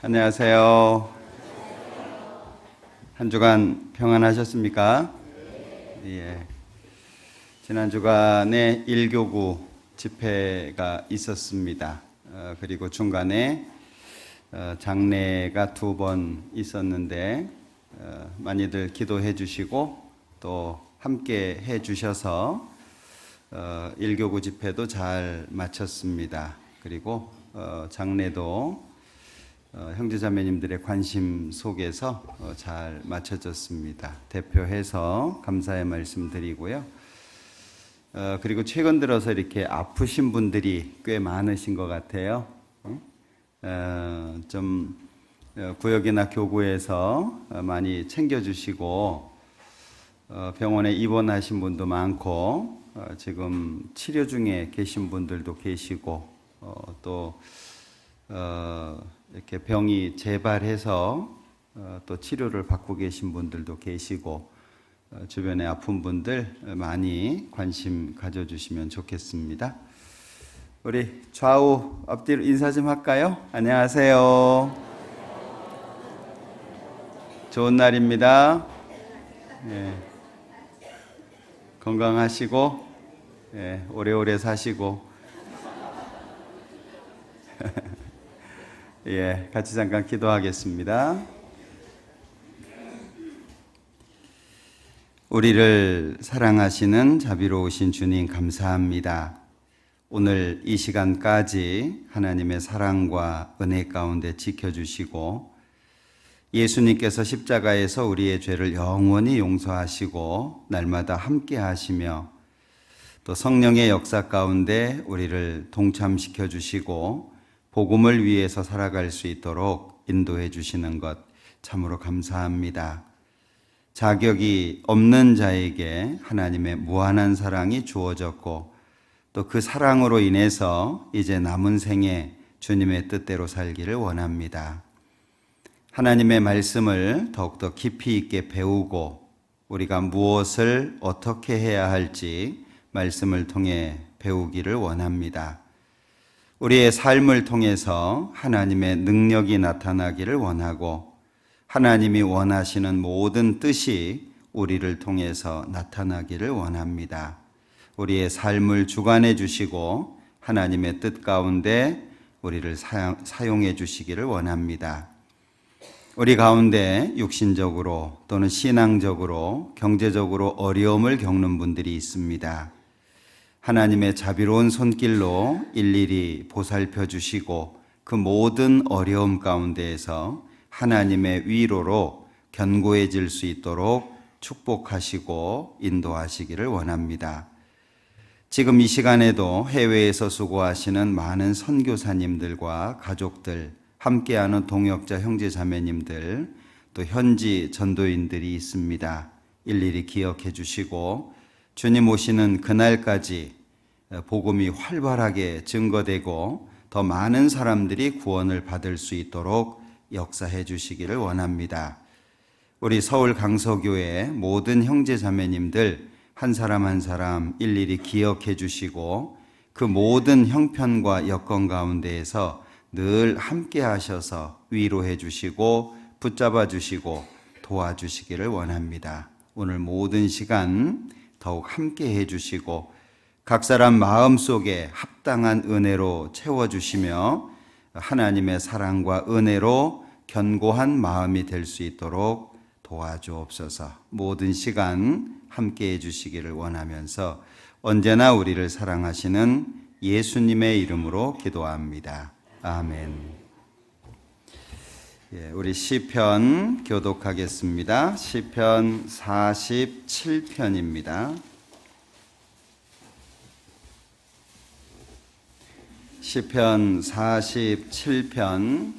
안녕하세요. 한 주간 평안하셨습니까? 예. 지난 주간에 1교구 집회가 있었습니다. 그리고 중간에 장례가 2번 있었는데 많이들 기도해 주시고 또 함께 해 주셔서 1교구 집회도 잘 마쳤습니다. 그리고 장례도 형제자매님들의 관심 속에서 잘 마쳐졌습니다. 대표해서 감사의 말씀 드리고요. 그리고 최근 들어서 이렇게 아프신 분들이 꽤 많으신 것 같아요. 좀 구역이나 교구에서 많이 챙겨주시고 병원에 입원하신 분도 많고 지금 치료 중에 계신 분들도 계시고 또 이렇게 병이 재발해서 또 치료를 받고 계신 분들도 계시고 주변에 아픈 분들 많이 관심 가져주시면 좋겠습니다. 우리 좌우 앞뒤로 인사 좀 할까요? 안녕하세요. 좋은 날입니다. 예. 건강하시고 예, 오래오래 사시고 예, 같이 잠깐 기도하겠습니다. 우리를 사랑하시는 자비로우신 주님 감사합니다. 오늘 이 시간까지 하나님의 사랑과 은혜 가운데 지켜주시고 예수님께서 십자가에서 우리의 죄를 영원히 용서하시고 날마다 함께 하시며 또 성령의 역사 가운데 우리를 동참시켜 주시고 복음을 위해서 살아갈 수 있도록 인도해 주시는 것 참으로 감사합니다. 자격이 없는 자에게 하나님의 무한한 사랑이 주어졌고 또 그 사랑으로 인해서 이제 남은 생에 주님의 뜻대로 살기를 원합니다. 하나님의 말씀을 더욱더 깊이 있게 배우고 우리가 무엇을 어떻게 해야 할지 말씀을 통해 배우기를 원합니다. 우리의 삶을 통해서 하나님의 능력이 나타나기를 원하고 하나님이 원하시는 모든 뜻이 우리를 통해서 나타나기를 원합니다. 우리의 삶을 주관해 주시고 하나님의 뜻 가운데 우리를 사용해 주시기를 원합니다. 우리 가운데 육신적으로 또는 신앙적으로 경제적으로 어려움을 겪는 분들이 있습니다. 하나님의 자비로운 손길로 일일이 보살펴 주시고 그 모든 어려움 가운데에서 하나님의 위로로 견고해질 수 있도록 축복하시고 인도하시기를 원합니다. 지금 이 시간에도 해외에서 수고하시는 많은 선교사님들과 가족들, 함께하는 동역자 형제자매님들, 또 현지 전도인들이 있습니다. 일일이 기억해 주시고 주님 오시는 그날까지 복음이 활발하게 증거되고 더 많은 사람들이 구원을 받을 수 있도록 역사해 주시기를 원합니다. 우리 서울 강서교회 모든 형제자매님들 한 사람 한 사람 일일이 기억해 주시고 그 모든 형편과 여건 가운데에서 늘 함께 하셔서 위로해 주시고 붙잡아 주시고 도와주시기를 원합니다. 오늘 모든 시간 더욱 함께 해주시고 각 사람 마음속에 합당한 은혜로 채워주시며 하나님의 사랑과 은혜로 견고한 마음이 될 수 있도록 도와주옵소서. 모든 시간 함께 해주시기를 원하면서 언제나 우리를 사랑하시는 예수님의 이름으로 기도합니다. 아멘. 예, 우리 시편 교독하겠습니다. 시편 47편입니다. 시편 47편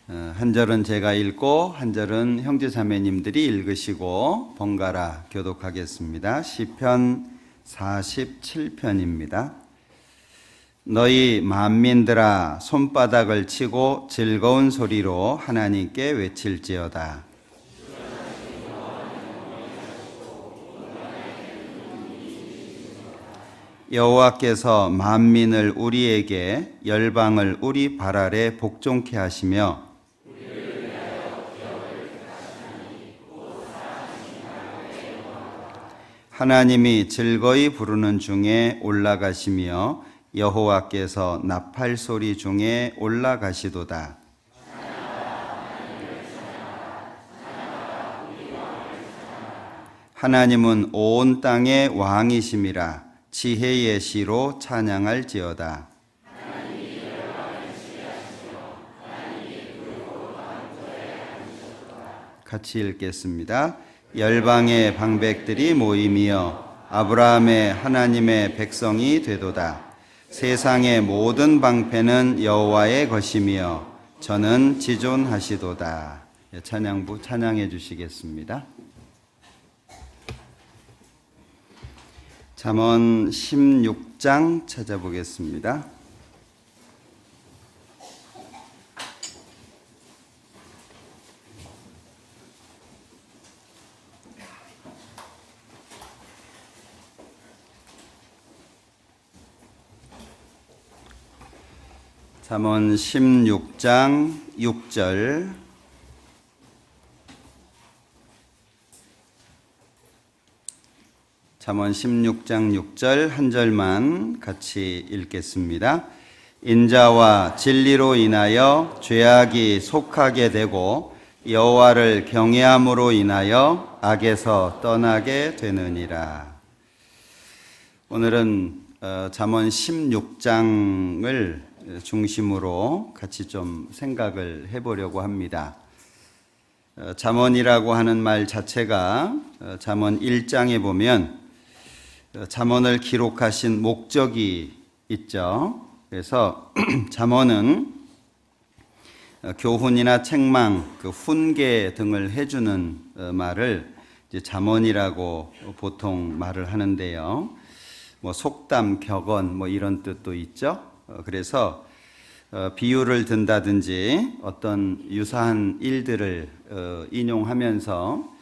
한 절은 제가 읽고 한 절은 형제자매님들이 읽으시고 번갈아 교독하겠습니다. 시편 47편입니다. 너희 만민들아 손바닥을 치고 즐거운 소리로 하나님께 외칠지어다. 여호와께서 만민을 우리에게 열방을 우리 발 아래 복종케 하시며 하나님이 즐거이 부르는 중에 올라가시며 여호와께서 나팔 소리 중에 올라가시도다. 하나님은 온 땅의 왕이심이라 지혜의 시로 찬양할지어다. 같이 읽겠습니다. 열방의 방백들이 모임이여 아브라함의 하나님의 백성이 되도다. 세상의 모든 방패는 여호와의 것이며 저는 지존하시도다. 찬양부 찬양해 주시겠습니다. 잠언 16장 찾아보겠습니다. 잠언 16장 6절 잠언 16장 6절 한 절만 같이 읽겠습니다. 인자와 진리로 인하여 죄악이 속하게 되고 여호와를 경외함으로 인하여 악에서 떠나게 되느니라. 오늘은 잠언 16장을 중심으로 같이 좀 생각을 해보려고 합니다. 잠언이라고 하는 말 자체가 잠언 1장에 보면 잠언을 기록하신 목적이 있죠. 그래서 잠언은 교훈이나 책망, 훈계 등을 해주는 말을 이제 잠언이라고 보통 말을 하는데요. 속담, 격언 이런 뜻도 있죠. 그래서 비유를 든다든지 어떤 유사한 일들을 인용하면서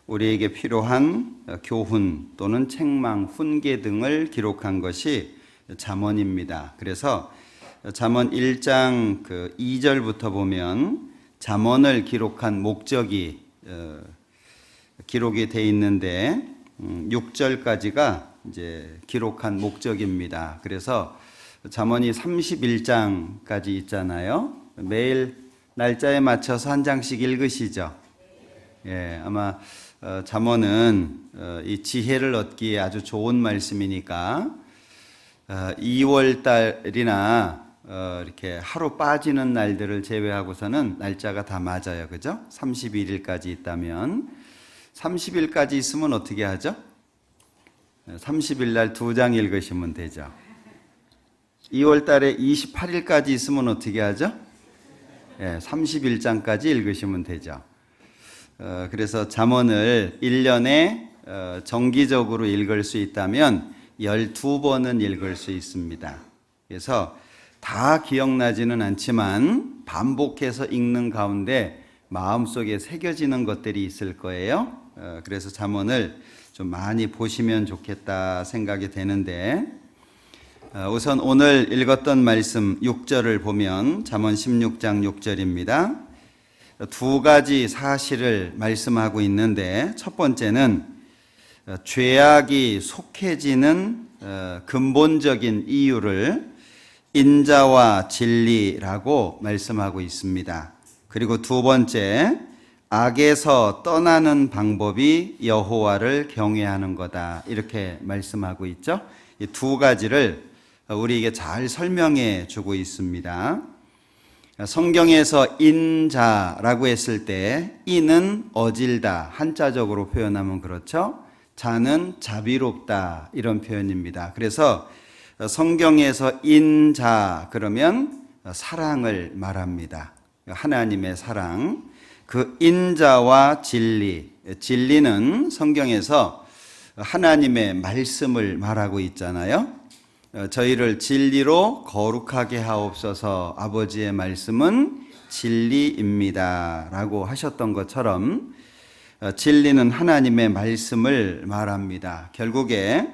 우리에게 필요한 교훈 또는 책망, 훈계 등을 기록한 것이 잠언입니다. 그래서 잠언 1장 2절부터 보면 잠언을 기록한 목적이 기록이 돼 있는데 6절까지가 이제 기록한 목적입니다. 그래서 잠언이 31장까지 있잖아요. 매일 날짜에 맞춰서 한 장씩 읽으시죠. 예, 아마 잠언은 이 지혜를 얻기에 아주 좋은 말씀이니까 2월 달이나 이렇게 하루 빠지는 날들을 제외하고서는 날짜가 다 맞아요. 그죠? 31일까지 있다면 30일까지 있으면 어떻게 하죠? 30일 날 2장 읽으시면 되죠. 2월 달에 28일까지 있으면 어떻게 하죠? 31장까지 읽으시면 되죠. 그래서 잠언을 1년에 정기적으로 읽을 수 있다면 12번은 읽을 수 있습니다. 그래서 다 기억나지는 않지만 반복해서 읽는 가운데 마음속에 새겨지는 것들이 있을 거예요. 그래서 잠언을 좀 많이 보시면 좋겠다 생각이 되는데, 우선 오늘 읽었던 말씀 6절을 보면 잠언 16장 6절입니다. 두 가지 사실을 말씀하고 있는데, 첫 번째는 죄악이 속해지는 근본적인 이유를 인자와 진리라고 말씀하고 있습니다. 그리고 두 번째, 악에서 떠나는 방법이 여호와를 경외하는 거다, 이렇게 말씀하고 있죠. 이 두 가지를 우리에게 잘 설명해 주고 있습니다. 성경에서 인자라고 했을 때 인은 어질다, 한자적으로 표현하면 그렇죠. 자는 자비롭다, 이런 표현입니다. 그래서 성경에서 인자 그러면 사랑을 말합니다. 하나님의 사랑. 그 인자와 진리, 진리는 성경에서 하나님의 말씀을 말하고 있잖아요. 저희를 진리로 거룩하게 하옵소서, 아버지의 말씀은 진리입니다 라고 하셨던 것처럼 진리는 하나님의 말씀을 말합니다. 결국에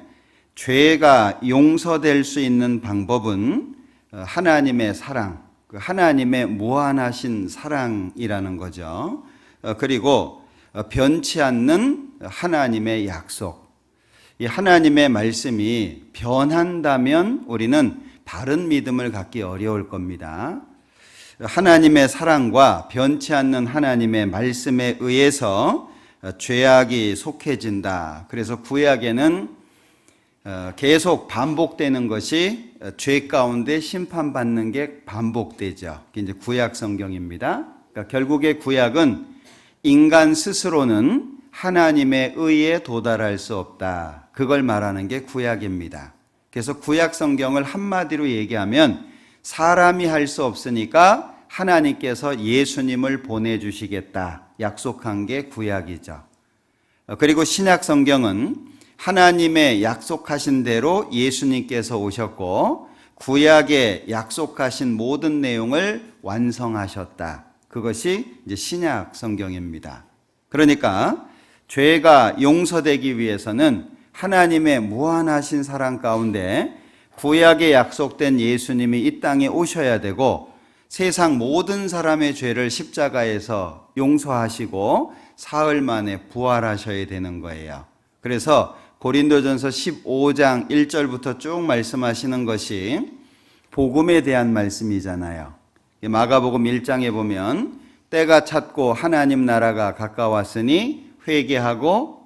죄가 용서될 수 있는 방법은 하나님의 사랑, 하나님의 무한하신 사랑이라는 거죠. 그리고 변치 않는 하나님의 약속. 이 하나님의 말씀이 변한다면 우리는 바른 믿음을 갖기 어려울 겁니다. 하나님의 사랑과 변치 않는 하나님의 말씀에 의해서 죄악이 속해진다. 그래서 구약에는 계속 반복되는 것이 죄 가운데 심판받는 게 반복되죠. 이제 구약 성경입니다. 그러니까 결국에 구약은 인간 스스로는 하나님의 의에 도달할 수 없다. 그걸 말하는 게 구약입니다. 그래서 구약 성경을 한마디로 얘기하면 사람이 할 수 없으니까 하나님께서 예수님을 보내주시겠다 약속한 게 구약이죠. 그리고 신약 성경은 하나님의 약속하신 대로 예수님께서 오셨고 구약에 약속하신 모든 내용을 완성하셨다. 그것이 이제 신약 성경입니다. 그러니까 죄가 용서되기 위해서는 하나님의 무한하신 사랑 가운데 구약에 약속된 예수님이 이 땅에 오셔야 되고 세상 모든 사람의 죄를 십자가에서 용서하시고 사흘 만에 부활하셔야 되는 거예요. 그래서 고린도전서 15장 1절부터 쭉 말씀하시는 것이 복음에 대한 말씀이잖아요. 마가복음 1장에 보면 때가 찼고 하나님 나라가 가까웠으니 회개하고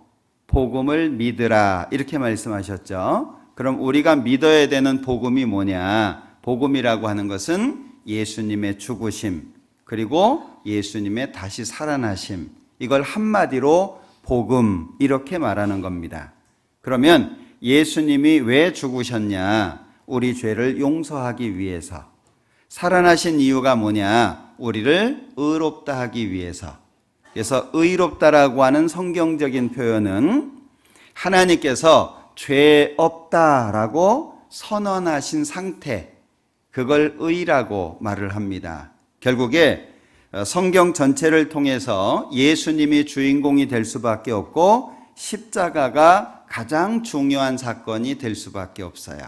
복음을 믿으라 이렇게 말씀하셨죠. 그럼 우리가 믿어야 되는 복음이 뭐냐? 복음이라고 하는 것은 예수님의 죽으심 그리고 예수님의 다시 살아나심, 이걸 한마디로 복음 이렇게 말하는 겁니다. 그러면 예수님이 왜 죽으셨냐? 우리 죄를 용서하기 위해서. 살아나신 이유가 뭐냐? 우리를 의롭다 하기 위해서. 그래서 의롭다라고 하는 성경적인 표현은 하나님께서 죄 없다라고 선언하신 상태, 그걸 의라고 말을 합니다. 결국에 성경 전체를 통해서 예수님이 주인공이 될 수밖에 없고 십자가가 가장 중요한 사건이 될 수밖에 없어요.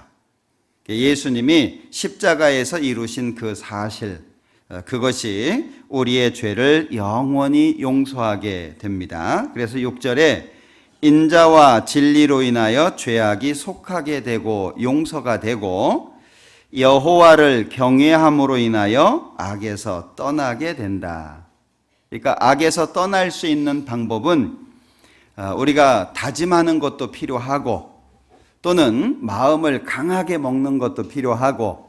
예수님이 십자가에서 이루신 그 사실, 그것이 우리의 죄를 영원히 용서하게 됩니다. 그래서 6절에 인자와 진리로 인하여 죄악이 속하게 되고 용서가 되고 여호와를 경외함으로 인하여 악에서 떠나게 된다. 그러니까 악에서 떠날 수 있는 방법은 우리가 다짐하는 것도 필요하고 또는 마음을 강하게 먹는 것도 필요하고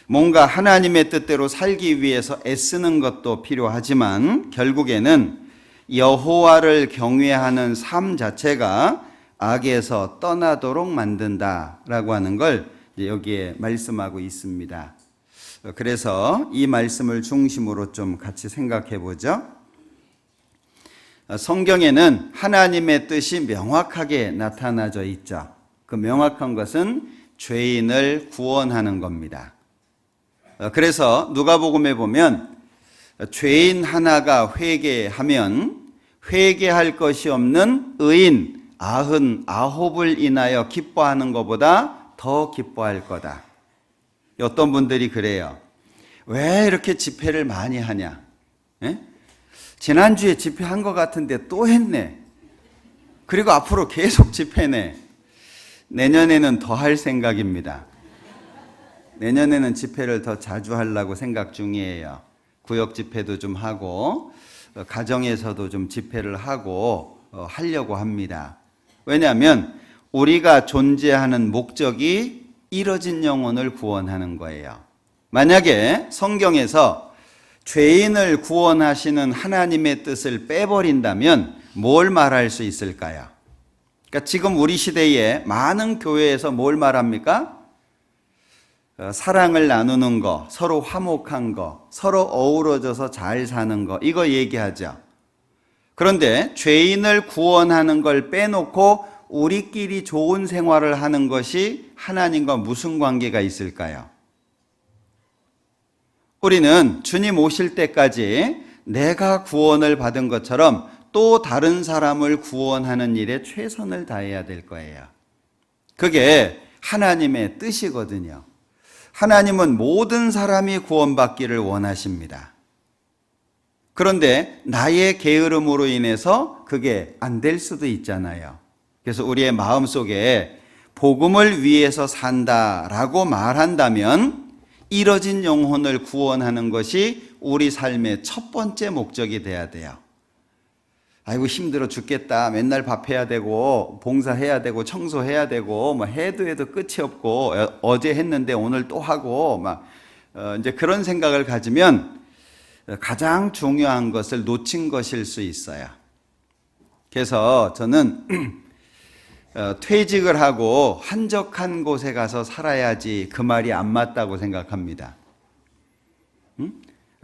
뭔가 하나님의 뜻대로 살기 위해서 애쓰는 것도 필요하지만 결국에는 여호와를 경외하는 삶 자체가 악에서 떠나도록 만든다라고 하는 걸 여기에 말씀하고 있습니다. 그래서 이 말씀을 중심으로 좀 같이 생각해 보죠. 성경에는 하나님의 뜻이 명확하게 나타나져 있죠. 그 명확한 것은 죄인을 구원하는 겁니다. 그래서 누가복음에 보면 죄인 하나가 회개하면 회개할 것이 없는 의인 99을 인하여 기뻐하는 것보다 더 기뻐할 거다. 어떤 분들이 그래요. 왜 이렇게 집회를 많이 하냐? 에? 지난주에 집회한 것 같은데 또 했네. 그리고 앞으로 계속 집회네. 내년에는 더 할 생각입니다. 내년에는 집회를 더 자주 하려고 생각 중이에요. 구역 집회도 좀 하고 가정에서도 좀 집회를 하고 하려고 합니다. 왜냐하면 우리가 존재하는 목적이 이뤄진 영혼을 구원하는 거예요. 만약에 성경에서 죄인을 구원하시는 하나님의 뜻을 빼버린다면 뭘 말할 수 있을까요? 그러니까 지금 우리 시대에 많은 교회에서 뭘 말합니까? 사랑을 나누는 거, 서로 화목한 거, 서로 어우러져서 잘 사는 거, 이거 얘기하죠. 그런데 죄인을 구원하는 걸 빼놓고 우리끼리 좋은 생활을 하는 것이 하나님과 무슨 관계가 있을까요? 우리는 주님 오실 때까지 내가 구원을 받은 것처럼 또 다른 사람을 구원하는 일에 최선을 다해야 될 거예요. 그게 하나님의 뜻이거든요. 하나님은 모든 사람이 구원받기를 원하십니다. 그런데 나의 게으름으로 인해서 그게 안 될 수도 있잖아요. 그래서 우리의 마음속에 복음을 위해서 산다라고 말한다면 이뤄진 영혼을 구원하는 것이 우리 삶의 첫 번째 목적이 돼야 돼요. 아이고 힘들어 죽겠다. 맨날 밥해야 되고 봉사해야 되고 청소해야 되고 뭐 해도 끝이 없고 어제 했는데 오늘 또 하고 막 이제 그런 생각을 가지면 가장 중요한 것을 놓친 것일 수 있어요. 그래서 저는 퇴직을 하고 한적한 곳에 가서 살아야지 그 말이 안 맞다고 생각합니다.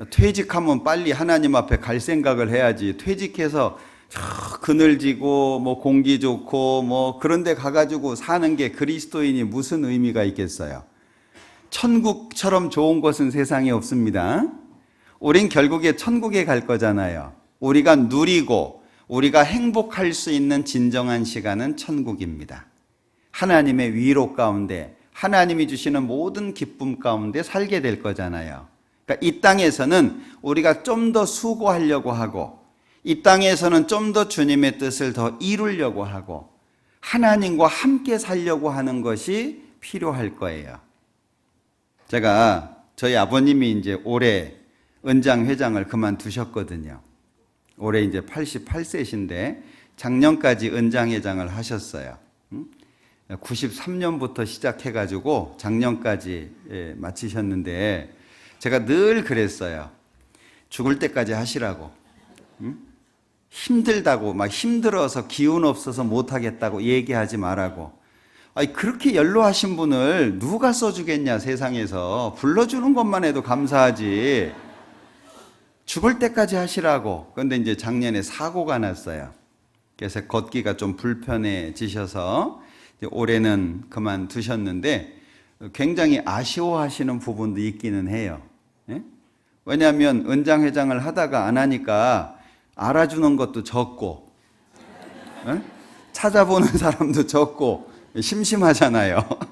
퇴직하면 빨리 하나님 앞에 갈 생각을 해야지. 퇴직해서 그늘지고 뭐 공기 좋고 뭐 그런 데 가가지고 사는 게 그리스도인이 무슨 의미가 있겠어요. 천국처럼 좋은 곳은 세상에 없습니다. 우린 결국에 천국에 갈 거잖아요. 우리가 누리고 우리가 행복할 수 있는 진정한 시간은 천국입니다. 하나님의 위로 가운데 하나님이 주시는 모든 기쁨 가운데 살게 될 거잖아요. 그러니까 이 땅에서는 우리가 좀 더 수고하려고 하고 이 땅에서는 좀 더 주님의 뜻을 더 이루려고 하고 하나님과 함께 살려고 하는 것이 필요할 거예요. 제가 저희 아버님이 이제 올해 은장회장을 그만두셨거든요. 올해 이제 88세신데 작년까지 은장회장을 하셨어요. 93년부터 시작해가지고 작년까지 마치셨는데 제가 늘 그랬어요. 죽을 때까지 하시라고. 힘들다고 막 힘들어서 기운 없어서 못하겠다고 얘기하지 말라고. 아니 그렇게 연로하신 분을 누가 써주겠냐 세상에서. 불러주는 것만 해도 감사하지. 죽을 때까지 하시라고. 그런데 이제 작년에 사고가 났어요. 그래서 걷기가 좀 불편해지셔서 올해는 그만두셨는데 굉장히 아쉬워하시는 부분도 있기는 해요. 왜냐하면 은장회장을 하다가 안 하니까 알아주는 것도 적고 찾아보는 사람도 적고 심심하잖아요.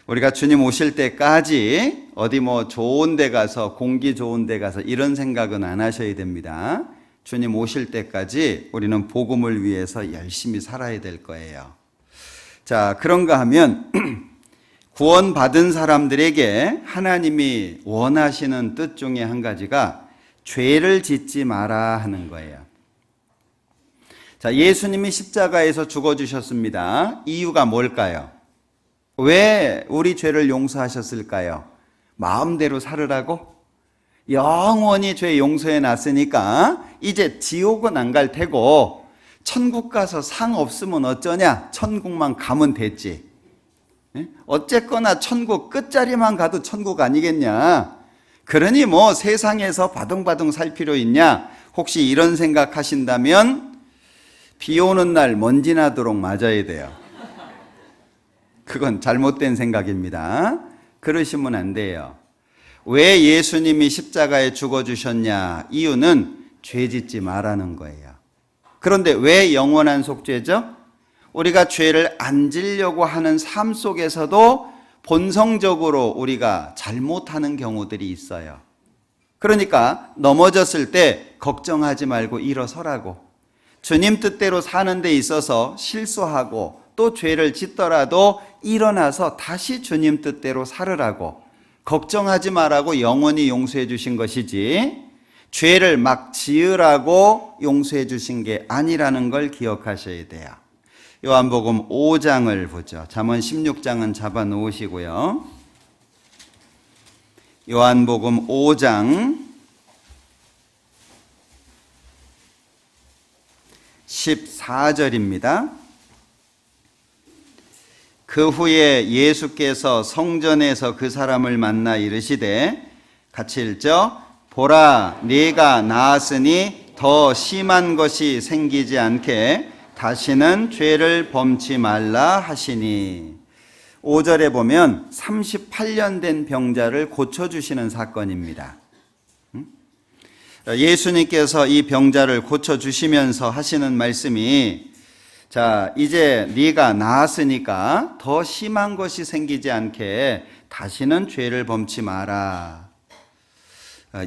우리가 주님 오실 때까지 어디 뭐 좋은 데 가서 공기 좋은 데 가서 이런 생각은 안 하셔야 됩니다. 주님 오실 때까지 우리는 복음을 위해서 열심히 살아야 될 거예요. 자, 그런가 하면 구원받은 사람들에게 하나님이 원하시는 뜻 중에 한 가지가 죄를 짓지 마라 하는 거예요. 자, 예수님이 십자가에서 죽어주셨습니다. 이유가 뭘까요? 왜 우리 죄를 용서하셨을까요? 마음대로 살으라고? 영원히 죄 용서해 놨으니까 이제 지옥은 안 갈 테고 천국 가서 상 없으면 어쩌냐? 천국만 가면 됐지. 어쨌거나 천국 끝자리만 가도 천국 아니겠냐? 그러니 뭐 세상에서 바둥바둥 살 필요 있냐? 혹시 이런 생각하신다면 비 오는 날 먼지 나도록 맞아야 돼요. 그건 잘못된 생각입니다. 그러시면 안 돼요. 왜 예수님이 십자가에 죽어주셨냐? 이유는 죄 짓지 말라는 거예요. 그런데 왜 영원한 속죄죠? 우리가 죄를 안 지려고 하는 삶 속에서도 본성적으로 우리가 잘못하는 경우들이 있어요. 그러니까 넘어졌을 때 걱정하지 말고 일어서라고. 주님 뜻대로 사는 데 있어서 실수하고 또 죄를 짓더라도 일어나서 다시 주님 뜻대로 살으라고. 걱정하지 말라고 영원히 용서해 주신 것이지 죄를 막 지으라고 용서해 주신 게 아니라는 걸 기억하셔야 돼요. 요한복음 5장을 보죠. 잠언 16장은 잡아 놓으시고요. 요한복음 5장 14절입니다. 그 후에 예수께서 성전에서 그 사람을 만나 이르시되 같이 읽죠. 보라, 네가 나았으니 더 심한 것이 생기지 않게 다시는 죄를 범치 말라 하시니. 5절에 보면 38년 된 병자를 고쳐주시는 사건입니다. 예수님께서 이 병자를 고쳐주시면서 하시는 말씀이 자, 이제 네가 나았으니까 더 심한 것이 생기지 않게 다시는 죄를 범치 마라.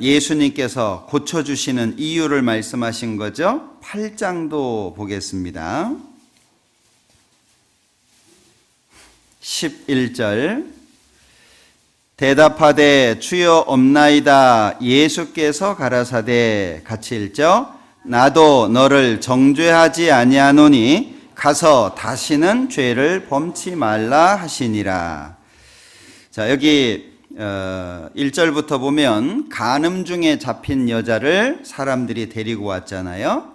예수님께서 고쳐주시는 이유를 말씀하신 거죠. 8장도 보겠습니다. 11절 대답하되 주여 없나이다. 예수께서 가라사대 같이 읽죠. 나도 너를 정죄하지 아니하노니 가서 다시는 죄를 범치 말라 하시니라. 자, 여기 1절부터 보면 간음 중에 잡힌 여자를 사람들이 데리고 왔잖아요.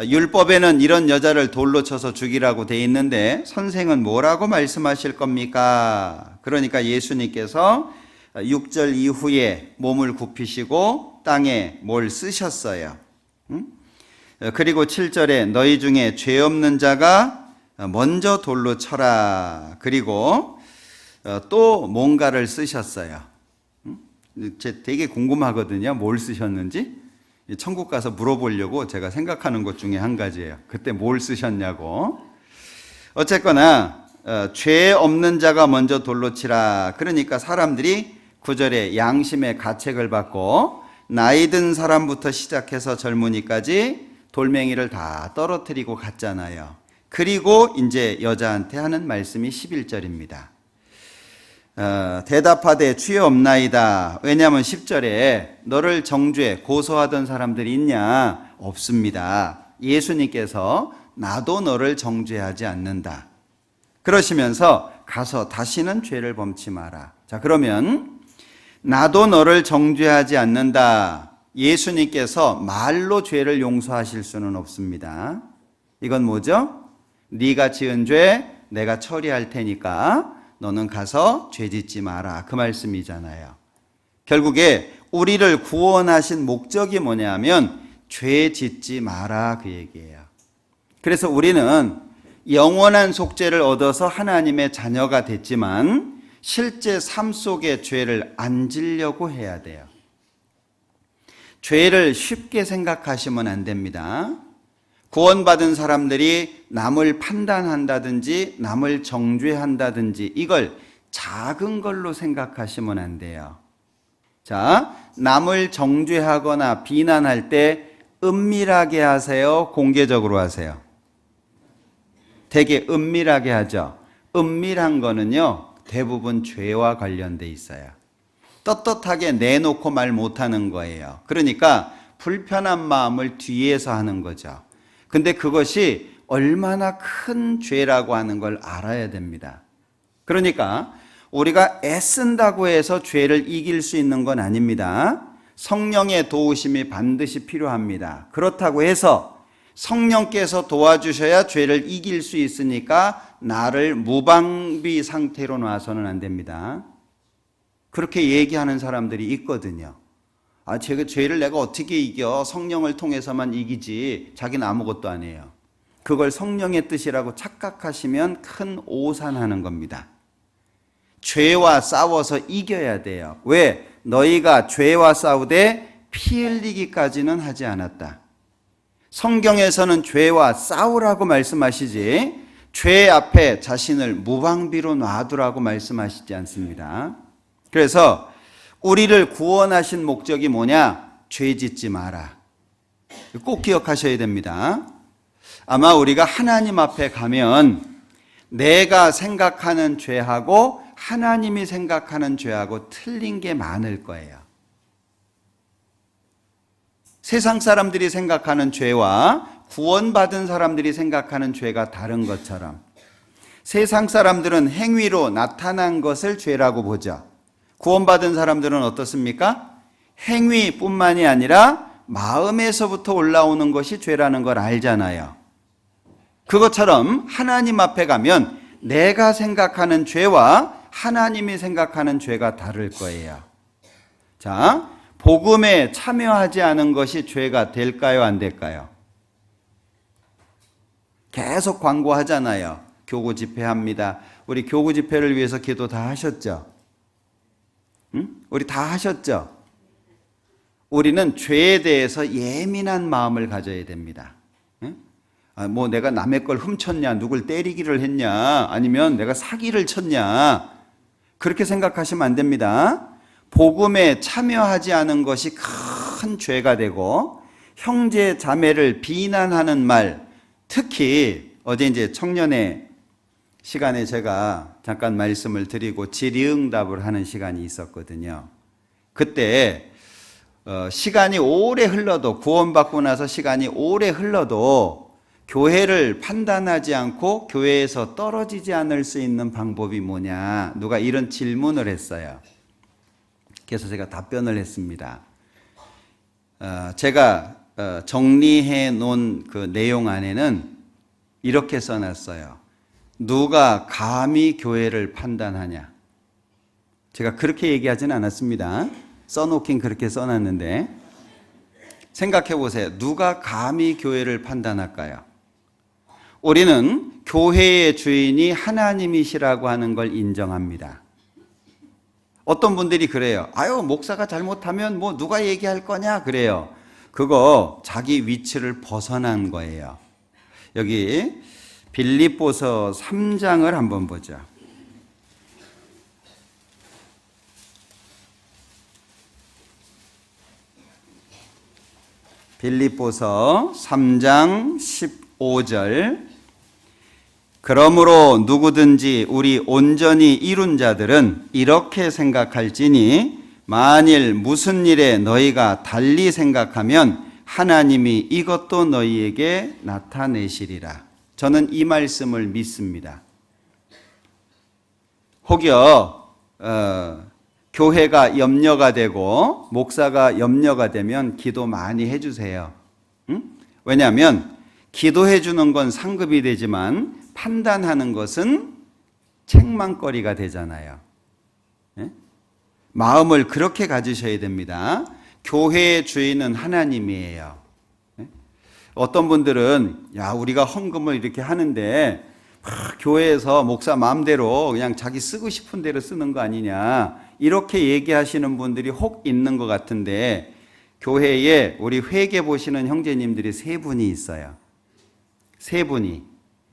율법에는 이런 여자를 돌로 쳐서 죽이라고 돼 있는데 선생은 뭐라고 말씀하실 겁니까? 그러니까 예수님께서 6절 이후에 몸을 굽히시고 땅에 뭘 쓰셨어요. 그리고 7절에 너희 중에 죄 없는 자가 먼저 돌로 쳐라. 그리고 또 뭔가를 쓰셨어요. 제 되게 궁금하거든요. 뭘 쓰셨는지. 천국 가서 물어보려고 제가 생각하는 것 중에 한 가지예요. 그때 뭘 쓰셨냐고. 어쨌거나 죄 없는 자가 먼저 돌로 치라. 그러니까 사람들이 9절에 양심의 가책을 받고 나이 든 사람부터 시작해서 젊은이까지 돌멩이를 다 떨어뜨리고 갔잖아요. 그리고 이제 여자한테 하는 말씀이 11절입니다. 대답하되 주여 없나이다. 왜냐하면 10절에 너를 정죄 고소하던 사람들이 있냐? 없습니다. 예수님께서 나도 너를 정죄하지 않는다. 그러시면서 가서 다시는 죄를 범치 마라. 자, 그러면 나도 너를 정죄하지 않는다. 예수님께서 말로 죄를 용서하실 수는 없습니다. 이건 뭐죠? 네가 지은 죄 내가 처리할 테니까 너는 가서 죄 짓지 마라. 그 말씀이잖아요. 결국에 우리를 구원하신 목적이 뭐냐면 죄 짓지 마라 그 얘기예요. 그래서 우리는 영원한 속죄를 얻어서 하나님의 자녀가 됐지만 실제 삶 속에 죄를 안 지려고 해야 돼요. 죄를 쉽게 생각하시면 안 됩니다. 구원받은 사람들이 남을 판단한다든지 남을 정죄한다든지 이걸 작은 걸로 생각하시면 안 돼요. 자, 남을 정죄하거나 비난할 때 은밀하게 하세요? 공개적으로 하세요? 되게 은밀하게 하죠. 은밀한 거는요, 대부분 죄와 관련돼 있어요. 떳떳하게 내놓고 말 못하는 거예요. 그러니까 불편한 마음을 뒤에서 하는 거죠. 근데 그것이 얼마나 큰 죄라고 하는 걸 알아야 됩니다. 그러니까 우리가 애쓴다고 해서 죄를 이길 수 있는 건 아닙니다. 성령의 도우심이 반드시 필요합니다. 그렇다고 해서 성령께서 도와주셔야 죄를 이길 수 있으니까 나를 무방비 상태로 놔서는 안 됩니다. 그렇게 얘기하는 사람들이 있거든요. 아, 죄를 내가 어떻게 이겨? 성령을 통해서만 이기지. 자기는 아무것도 안 해요. 그걸 성령의 뜻이라고 착각하시면 큰 오산하는 겁니다. 죄와 싸워서 이겨야 돼요. 왜? 너희가 죄와 싸우되 피 흘리기까지는 하지 않았다. 성경에서는 죄와 싸우라고 말씀하시지 죄 앞에 자신을 무방비로 놔두라고 말씀하시지 않습니다. 그래서 우리를 구원하신 목적이 뭐냐? 죄 짓지 마라. 꼭 기억하셔야 됩니다. 아마 우리가 하나님 앞에 가면 내가 생각하는 죄하고 하나님이 생각하는 죄하고 틀린 게 많을 거예요. 세상 사람들이 생각하는 죄와 구원받은 사람들이 생각하는 죄가 다른 것처럼 세상 사람들은 행위로 나타난 것을 죄라고 보죠. 구원받은 사람들은 어떻습니까? 행위뿐만이 아니라 마음에서부터 올라오는 것이 죄라는 걸 알잖아요. 그것처럼 하나님 앞에 가면 내가 생각하는 죄와 하나님이 생각하는 죄가 다를 거예요. 자, 복음에 참여하지 않은 것이 죄가 될까요? 안 될까요? 계속 광고하잖아요. 교구 집회합니다. 우리 교구 집회를 위해서 기도 다 하셨죠? 응? 우리 다 하셨죠? 우리는 죄에 대해서 예민한 마음을 가져야 됩니다. 응? 뭐 내가 남의 걸 훔쳤냐, 누굴 때리기를 했냐, 아니면 내가 사기를 쳤냐, 그렇게 생각하시면 안 됩니다. 복음에 참여하지 않은 것이 큰 죄가 되고, 형제 자매를 비난하는 말, 특히 어제 이제 청년의 시간에 제가 잠깐 말씀을 드리고 질의응답을 하는 시간이 있었거든요. 그때 시간이 오래 흘러도, 구원받고 나서 시간이 오래 흘러도 교회를 판단하지 않고 교회에서 떨어지지 않을 수 있는 방법이 뭐냐, 누가 이런 질문을 했어요. 그래서 제가 답변을 했습니다. 제가 정리해 놓은 그 내용 안에는 이렇게 써놨어요. 누가 감히 교회를 판단하냐. 제가 그렇게 얘기하진 않았습니다. 써놓긴 그렇게 써놨는데, 생각해 보세요. 누가 감히 교회를 판단할까요? 우리는 교회의 주인이 하나님이시라고 하는 걸 인정합니다. 어떤 분들이 그래요. 아유, 목사가 잘못하면 뭐 누가 얘기할 거냐 그래요. 그거 자기 위치를 벗어난 거예요. 여기 빌립보서 3장을 한번 보죠. 빌립보서 3장 15절. 그러므로 누구든지 우리 온전히 이룬 자들은 이렇게 생각할지니 만일 무슨 일에 너희가 달리 생각하면 하나님이 이것도 너희에게 나타내시리라. 저는 이 말씀을 믿습니다. 혹여 교회가 염려가 되고 목사가 염려가 되면 기도 많이 해주세요. 왜냐하면 기도해 주는 건 상급이 되지만 판단하는 것은 책망거리가 되잖아요. 마음을 그렇게 가지셔야 됩니다. 교회의 주인은 하나님이에요. 어떤 분들은 야, 우리가 헌금을 이렇게 하는데 교회에서 목사 마음대로 그냥 자기 쓰고 싶은 대로 쓰는 거 아니냐, 이렇게 얘기하시는 분들이 혹 있는 것 같은데, 교회에 우리 회계 보시는 형제님들이 세 분이 있어요. 세 분이.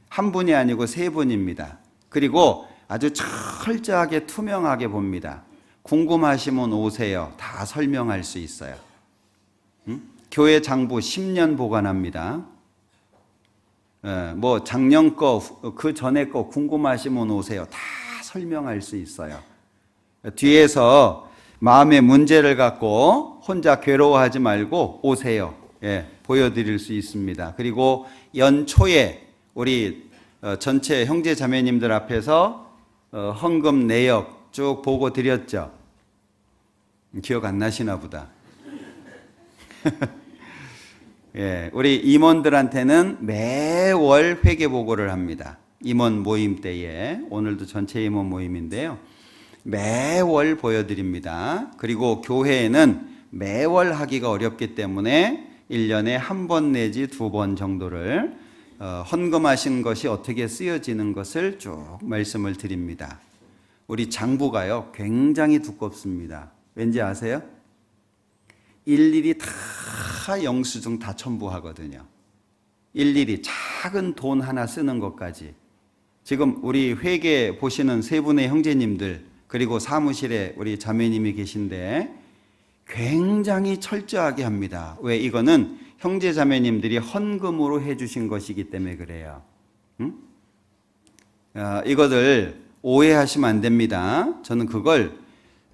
한 분이 아니고 세 분입니다. 그리고 아주 철저하게 투명하게 봅니다. 궁금하시면 오세요. 다 설명할 수 있어요. 교회 장부 10년 보관합니다. 뭐 작년 거, 그 전에 거 궁금하시면 오세요. 다 설명할 수 있어요. 뒤에서 마음의 문제를 갖고 혼자 괴로워하지 말고 오세요. 보여드릴 수 있습니다. 그리고 연초에 우리 전체 형제 자매님들 앞에서 헌금 내역 쭉 보고 드렸죠. 기억 안 나시나 보다. 우리 임원들한테는 매월 회계 보고를 합니다. 임원 모임 때에, 오늘도 전체 임원 모임인데요. 매월 보여드립니다. 그리고 교회에는 매월 하기가 어렵기 때문에 1년에 한 번 내지 2번 정도를 헌금하신 것이 어떻게 쓰여지는 것을 쭉 말씀을 드립니다. 우리 장부가요, 굉장히 두껍습니다. 왠지 아세요? 일일이 다 영수증 다 첨부하거든요. 일일이 작은 돈 하나 쓰는 것까지. 지금 우리 회계 보시는 세 분의 형제님들, 그리고 사무실에 우리 자매님이 계신데 굉장히 철저하게 합니다. 왜? 이거는 형제 자매님들이 헌금으로 해주신 것이기 때문에 그래요. 이것을 오해하시면 안 됩니다. 저는 그걸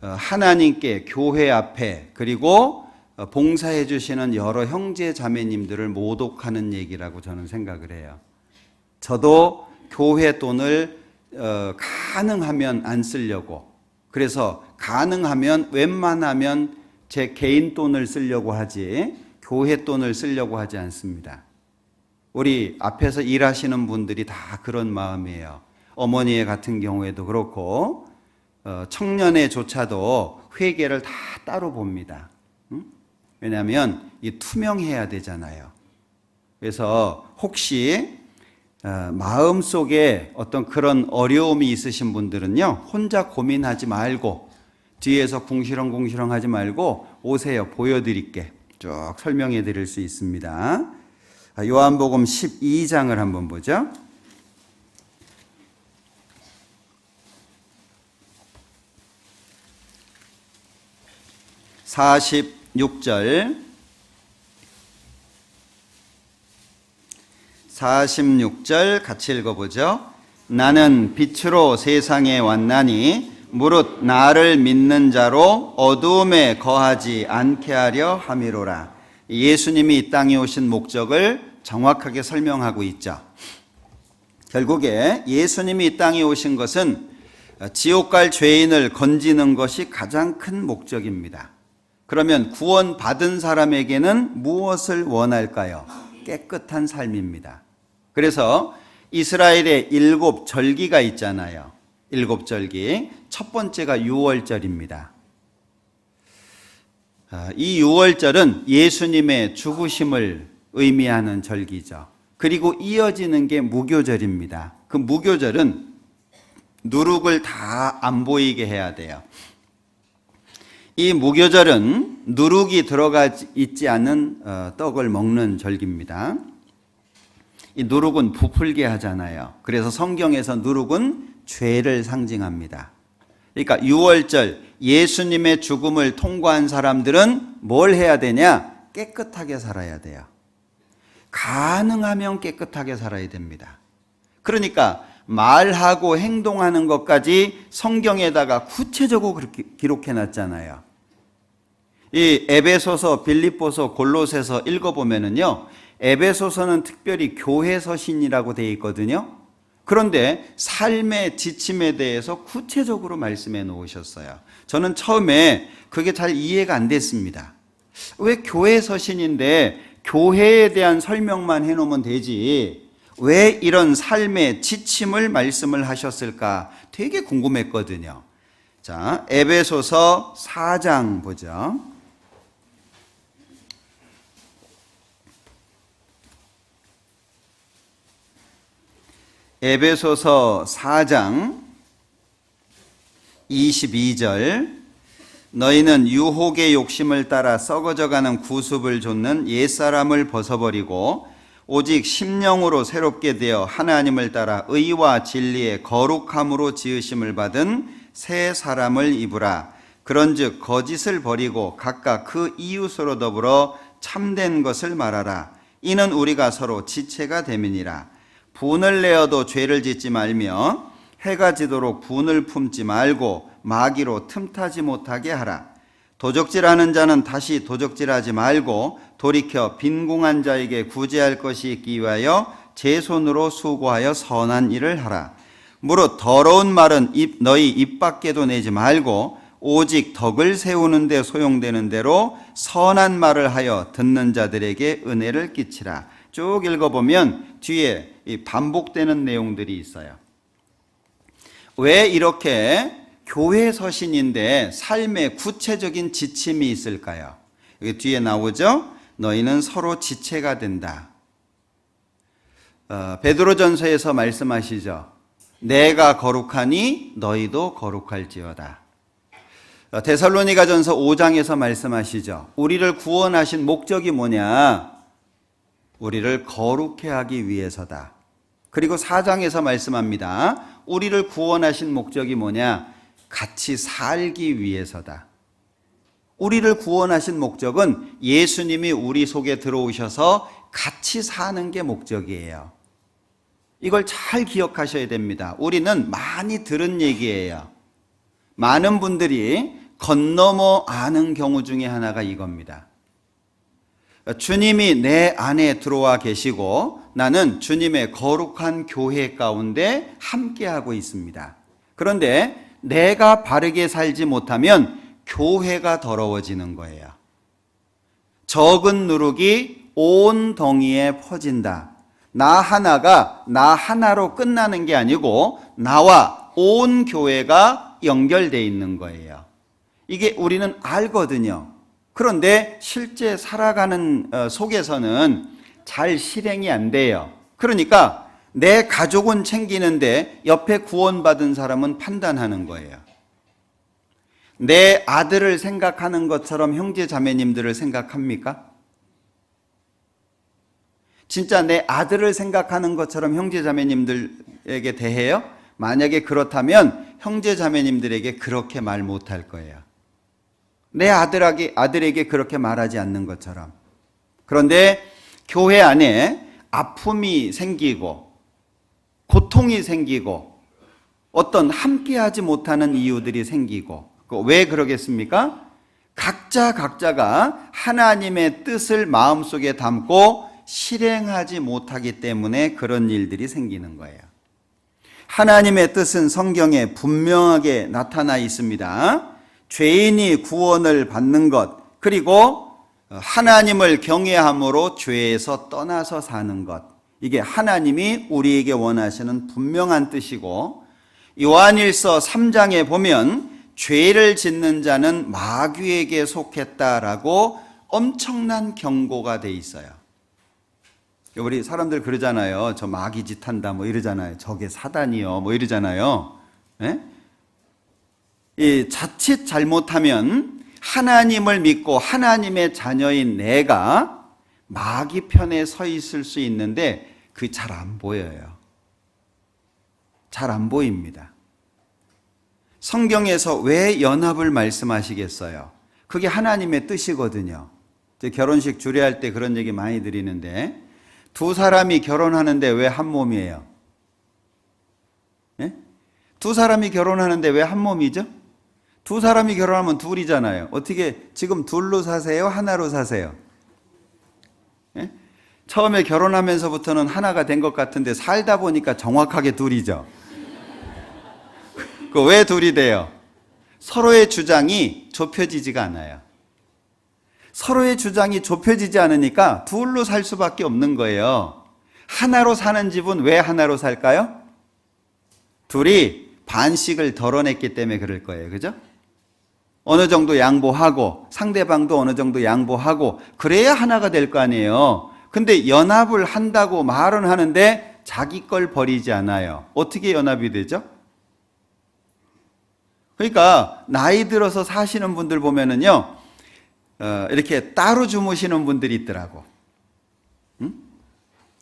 하나님께, 교회 앞에, 그리고 봉사해 주시는 여러 형제 자매님들을 모독하는 얘기라고 저는 생각을 해요. 저도 교회 돈을 가능하면 안 쓰려고, 그래서 가능하면 웬만하면 제 개인 돈을 쓰려고 하지 교회 돈을 쓰려고 하지 않습니다. 우리 앞에서 일하시는 분들이 다 그런 마음이에요. 어머니의 같은 경우에도 그렇고 청년회조차도 회계를 다 따로 봅니다. 왜냐하면 이 투명해야 되잖아요. 그래서 혹시 마음속에 어떤 그런 어려움이 있으신 분들은요, 혼자 고민하지 말고 뒤에서 궁시렁궁시렁 하지 말고 오세요. 보여드릴게. 쭉 설명해 드릴 수 있습니다. 요한복음 12장을 한번 보죠. 46절 같이 읽어보죠. 나는 빛으로 세상에 왔나니 무릇 나를 믿는 자로 어두움에 거하지 않게 하려 함이로라. 예수님이 이 땅에 오신 목적을 정확하게 설명하고 있죠. 결국에 예수님이 이 땅에 오신 것은 지옥 갈 죄인을 건지는 것이 가장 큰 목적입니다. 그러면 구원받은 사람에게는 무엇을 원할까요? 깨끗한 삶입니다. 그래서 이스라엘의 7절기가 있잖아요. 7절기. 첫 번째가 유월절입니다. 이 유월절은 예수님의 죽으심을 의미하는 절기죠. 그리고 이어지는 게 무교절입니다. 그 무교절은 누룩을 다 안 보이게 해야 돼요. 이 무교절은 누룩이 들어가 있지 않은 떡을 먹는 절기입니다. 이 누룩은 부풀게 하잖아요. 그래서 성경에서 누룩은 죄를 상징합니다. 그러니까 유월절 예수님의 죽음을 통과한 사람들은 뭘 해야 되냐? 깨끗하게 살아야 돼요. 가능하면 깨끗하게 살아야 됩니다. 그러니까 말하고 행동하는 것까지 성경에다가 구체적으로 그렇게 기록해 놨잖아요. 이 에베소서, 빌립보서, 골로새서 읽어보면은요, 에베소서는 특별히 교회 서신이라고 되어 있거든요. 그런데 삶의 지침에 대해서 구체적으로 말씀해 놓으셨어요. 저는 처음에 그게 잘 이해가 안 됐습니다. 왜 교회 서신인데 교회에 대한 설명만 해놓으면 되지, 왜 이런 삶의 지침을 말씀을 하셨을까 되게 궁금했거든요. 자, 에베소서 4장 보죠. 에베소서 4장 22절. 너희는 유혹의 욕심을 따라 썩어져가는 구습을 좇는 옛사람을 벗어버리고 오직 심령으로 새롭게 되어 하나님을 따라 의와 진리의 거룩함으로 지으심을 받은 새 사람을 입으라. 그런즉 거짓을 버리고 각각 그 이웃으로 더불어 참된 것을 말하라. 이는 우리가 서로 지체가 됨이니라. 분을 내어도 죄를 짓지 말며 해가 지도록 분을 품지 말고 마귀로 틈타지 못하게 하라. 도적질하는 자는 다시 도적질하지 말고 돌이켜 빈궁한 자에게 구제할 것이 있기 위하여 제 손으로 수고하여 선한 일을 하라. 무릇 더러운 말은 너희 입 밖에도 내지 말고 오직 덕을 세우는 데 소용되는 대로 선한 말을 하여 듣는 자들에게 은혜를 끼치라. 쭉 읽어보면 뒤에 반복되는 내용들이 있어요. 왜 이렇게 교회 서신인데 삶의 구체적인 지침이 있을까요? 여기 뒤에 나오죠? 너희는 서로 지체가 된다. 베드로전서에서 말씀하시죠. 내가 거룩하니 너희도 거룩할지어다. 데살로니가전서 5장에서 말씀하시죠. 우리를 구원하신 목적이 뭐냐? 우리를 거룩해 하기 위해서다. 그리고 4장에서 말씀합니다. 우리를 구원하신 목적이 뭐냐? 같이 살기 위해서다. 우리를 구원하신 목적은 예수님이 우리 속에 들어오셔서 같이 사는 게 목적이에요. 이걸 잘 기억하셔야 됩니다. 우리는 많이 들은 얘기예요. 많은 분들이 건너머 아는 경우 중에 하나가 이겁니다. 주님이 내 안에 들어와 계시고 나는 주님의 거룩한 교회 가운데 함께하고 있습니다. 그런데 내가 바르게 살지 못하면 교회가 더러워지는 거예요. 적은 누룩이 온 덩이에 퍼진다. 나 하나가 나 하나로 끝나는 게 아니고 나와 온 교회가 연결되어 있는 거예요. 이게 우리는 알거든요. 그런데 실제 살아가는 속에서는 잘 실행이 안 돼요. 그러니까 내 가족은 챙기는데 옆에 구원받은 사람은 판단하는 거예요. 내 아들을 생각하는 것처럼 형제 자매님들을 생각합니까? 진짜 내 아들을 생각하는 것처럼 형제자매님들에게 대해요? 만약에 그렇다면 형제자매님들에게 그렇게 말 못할 거예요. 내 아들에게 그렇게 말하지 않는 것처럼. 그런데 교회 안에 아픔이 생기고 고통이 생기고 어떤 함께하지 못하는 이유들이 생기고, 왜 그러겠습니까? 각자가 하나님의 뜻을 마음속에 담고 실행하지 못하기 때문에 그런 일들이 생기는 거예요. 하나님의 뜻은 성경에 분명하게 나타나 있습니다. 죄인이 구원을 받는 것, 그리고 하나님을 경외함으로 죄에서 떠나서 사는 것, 이게 하나님이 우리에게 원하시는 분명한 뜻이고, 요한일서 3장에 보면 죄를 짓는 자는 마귀에게 속했다라고 엄청난 경고가 돼 있어요. 우리 사람들 그러잖아요. 저 마귀 짓한다 뭐 이러잖아요. 저게 사단이요 뭐 이러잖아요. 네? 이 자칫 잘못하면 하나님을 믿고 하나님의 자녀인 내가 마귀 편에 서 있을 수 있는데 그게 잘 안 보여요. 잘 안 보입니다. 성경에서 왜 연합을 말씀하시겠어요? 그게 하나님의 뜻이거든요. 결혼식 주례할 때 그런 얘기 많이 드리는데, 두 사람이 결혼하는데 왜 한 몸이에요? 네? 두 사람이 결혼하는데 왜 한 몸이죠? 두 사람이 결혼하면 둘이잖아요. 어떻게 지금 둘로 사세요? 하나로 사세요? 네? 처음에 결혼하면서부터는 하나가 된 것 같은데 살다 보니까 정확하게 둘이죠. 왜 둘이 돼요? 서로의 주장이 좁혀지지가 않아요. 서로의 주장이 좁혀지지 않으니까 둘로 살 수밖에 없는 거예요. 하나로 사는 집은 왜 하나로 살까요? 둘이 반씩을 덜어냈기 때문에 그럴 거예요. 그죠? 어느 정도 양보하고 상대방도 어느 정도 양보하고 그래야 하나가 될 거 아니에요. 근데 연합을 한다고 말은 하는데 자기 걸 버리지 않아요. 어떻게 연합이 되죠? 그러니까 나이 들어서 사시는 분들 보면은요, 이렇게 따로 주무시는 분들이 있더라고. 응?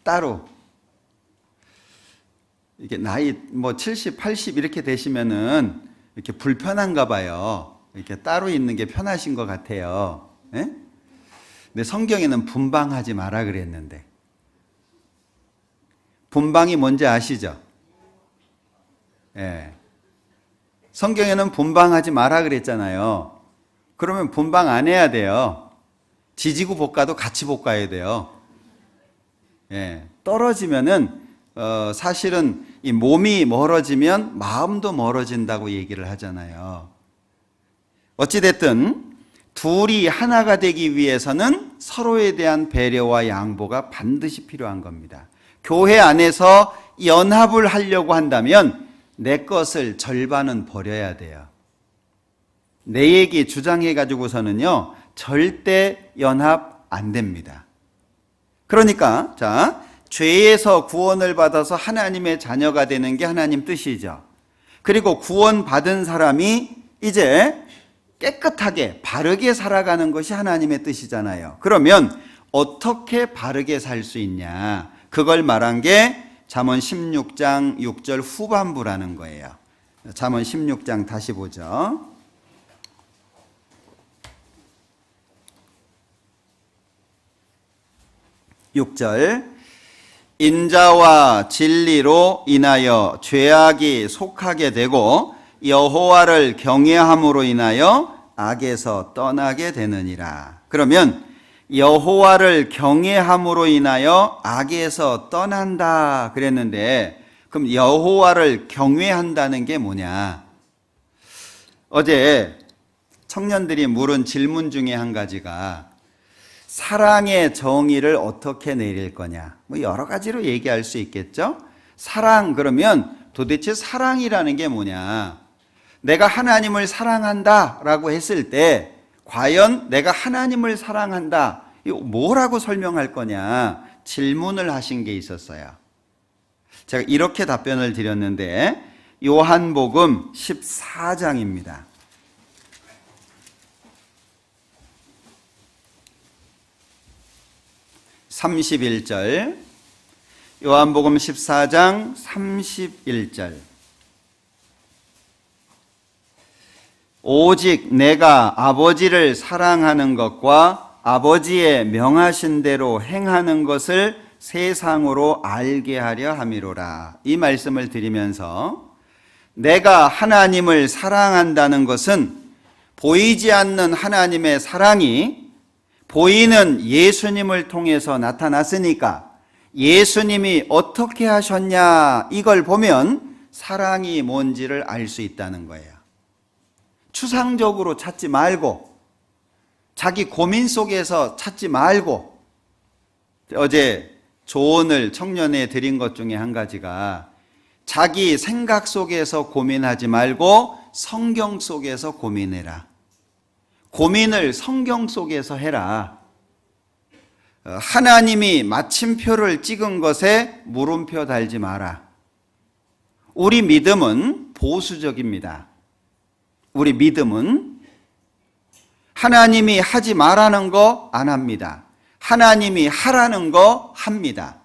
따로. 이게 나이 뭐 70, 80 이렇게 되시면은 이렇게 불편한가 봐요. 이렇게 따로 있는 게 편하신 것 같아요. 예? 근데 성경에는 분방하지 마라 그랬는데. 분방이 뭔지 아시죠? 예. 성경에는 분방하지 마라 그랬잖아요. 그러면 분방 안 해야 돼요. 지지고 볶아도 같이 볶아야 돼요. 예. 떨어지면은 사실은 이 몸이 멀어지면 마음도 멀어진다고 얘기를 하잖아요. 어찌됐든 둘이 하나가 되기 위해서는 서로에 대한 배려와 양보가 반드시 필요한 겁니다. 교회 안에서 연합을 하려고 한다면 내 것을 절반은 버려야 돼요. 내 얘기 주장해 가지고서는요, 절대 연합 안 됩니다. 그러니까 죄에서 구원을 받아서 하나님의 자녀가 되는 게 하나님 뜻이죠. 그리고 구원받은 사람이 이제 깨끗하게 바르게 살아가는 것이 하나님의 뜻이잖아요. 그러면 어떻게 바르게 살 수 있냐? 그걸 말한 게 잠언 16장 6절 후반부라는 거예요. 잠언 16장 다시 보죠. 6절 인자와 진리로 인하여 죄악이 속하게 되고 여호와를 경외함으로 인하여 악에서 떠나게 되느니라. 그러면 여호와를 경외함으로 인하여 악에서 떠난다 그랬는데, 그럼 여호와를 경외한다는 게 뭐냐? 어제 청년들이 물은 질문 중에 한 가지가 사랑의 정의를 어떻게 내릴 거냐, 뭐 여러 가지로 얘기할 수 있겠죠. 사랑, 그러면 도대체 사랑이라는 게 뭐냐? 내가 하나님을 사랑한다 라고 했을 때 과연 내가 하나님을 사랑한다, 이거 뭐라고 설명할 거냐 질문을 하신 게 있었어요. 제가 이렇게 답변을 드렸는데 요한복음 14장입니다. 31절, 요한복음 14장 31절. 오직 내가 아버지를 사랑하는 것과 아버지의 명하신 대로 행하는 것을 세상으로 알게 하려 함이로라. 이 말씀을 드리면서 내가 하나님을 사랑한다는 것은 보이지 않는 하나님의 사랑이 보이는 예수님을 통해서 나타났으니까 예수님이 어떻게 하셨냐 이걸 보면 사랑이 뭔지를 알 수 있다는 거예요. 추상적으로 찾지 말고 자기 고민 속에서 찾지 말고 어제 조언을 청년에 드린 것 중에 한 가지가 자기 생각 속에서 고민하지 말고 성경 속에서 고민해라. 고민을 성경 속에서 해라. 하나님이 마침표를 찍은 것에 물음표 달지 마라. 우리 믿음은 보수적입니다. 우리 믿음은 하나님이 하지 말라는 거 안 합니다. 하나님이 하라는 거 합니다.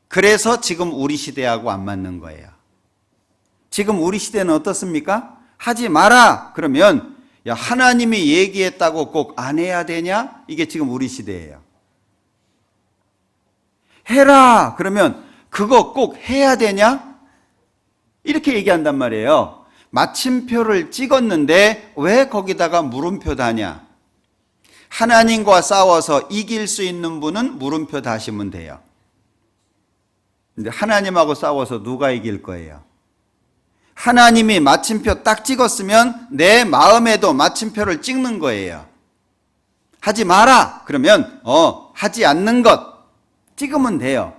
그래서 지금 우리 시대하고 안 맞는 거예요. 지금 우리 시대는 어떻습니까? 하지 마라 그러면 야 하나님이 얘기했다고 꼭 안 해야 되냐? 이게 지금 우리 시대예요. 해라 그러면 그거 꼭 해야 되냐? 이렇게 얘기한단 말이에요. 마침표를 찍었는데 왜 거기다가 물음표 다냐? 하나님과 싸워서 이길 수 있는 분은 물음표 다시면 돼요. 근데 하나님하고 싸워서 누가 이길 거예요? 하나님이 마침표 딱 찍었으면 내 마음에도 마침표를 찍는 거예요. 하지 마라 그러면 하지 않는 것 찍으면 돼요.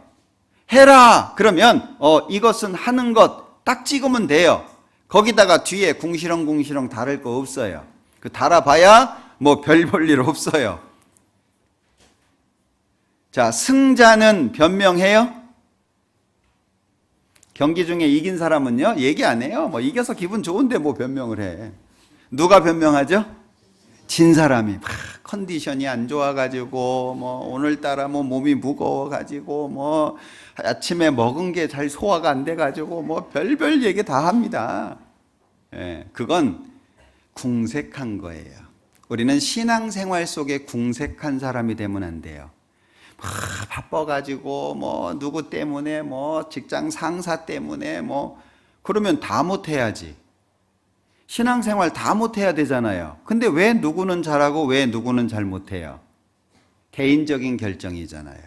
해라 그러면 이것은 하는 것 딱 찍으면 돼요. 거기다가 뒤에 궁시렁궁시렁 다를 거 없어요. 그 달아봐야 뭐 별 볼 일 없어요. 자, 승자는 변명해요? 경기 중에 이긴 사람은요 얘기 안 해요. 뭐 이겨서 기분 좋은데 뭐 변명을 해. 누가 변명하죠? 진 사람이 막 컨디션이 안 좋아가지고 뭐 오늘따라 뭐 몸이 무거워가지고 뭐 아침에 먹은 게 잘 소화가 안 돼가지고 뭐 별별 얘기 다 합니다. 예, 그건 궁색한 거예요. 우리는 신앙생활 속에 궁색한 사람이 되면 안 돼요. 바빠가지고 뭐 누구 때문에 뭐 직장 상사 때문에 뭐 그러면 다 못해야지. 신앙생활 다 못해야 되잖아요. 근데 왜 누구는 잘하고 왜 누구는 잘 못해요? 개인적인 결정이잖아요.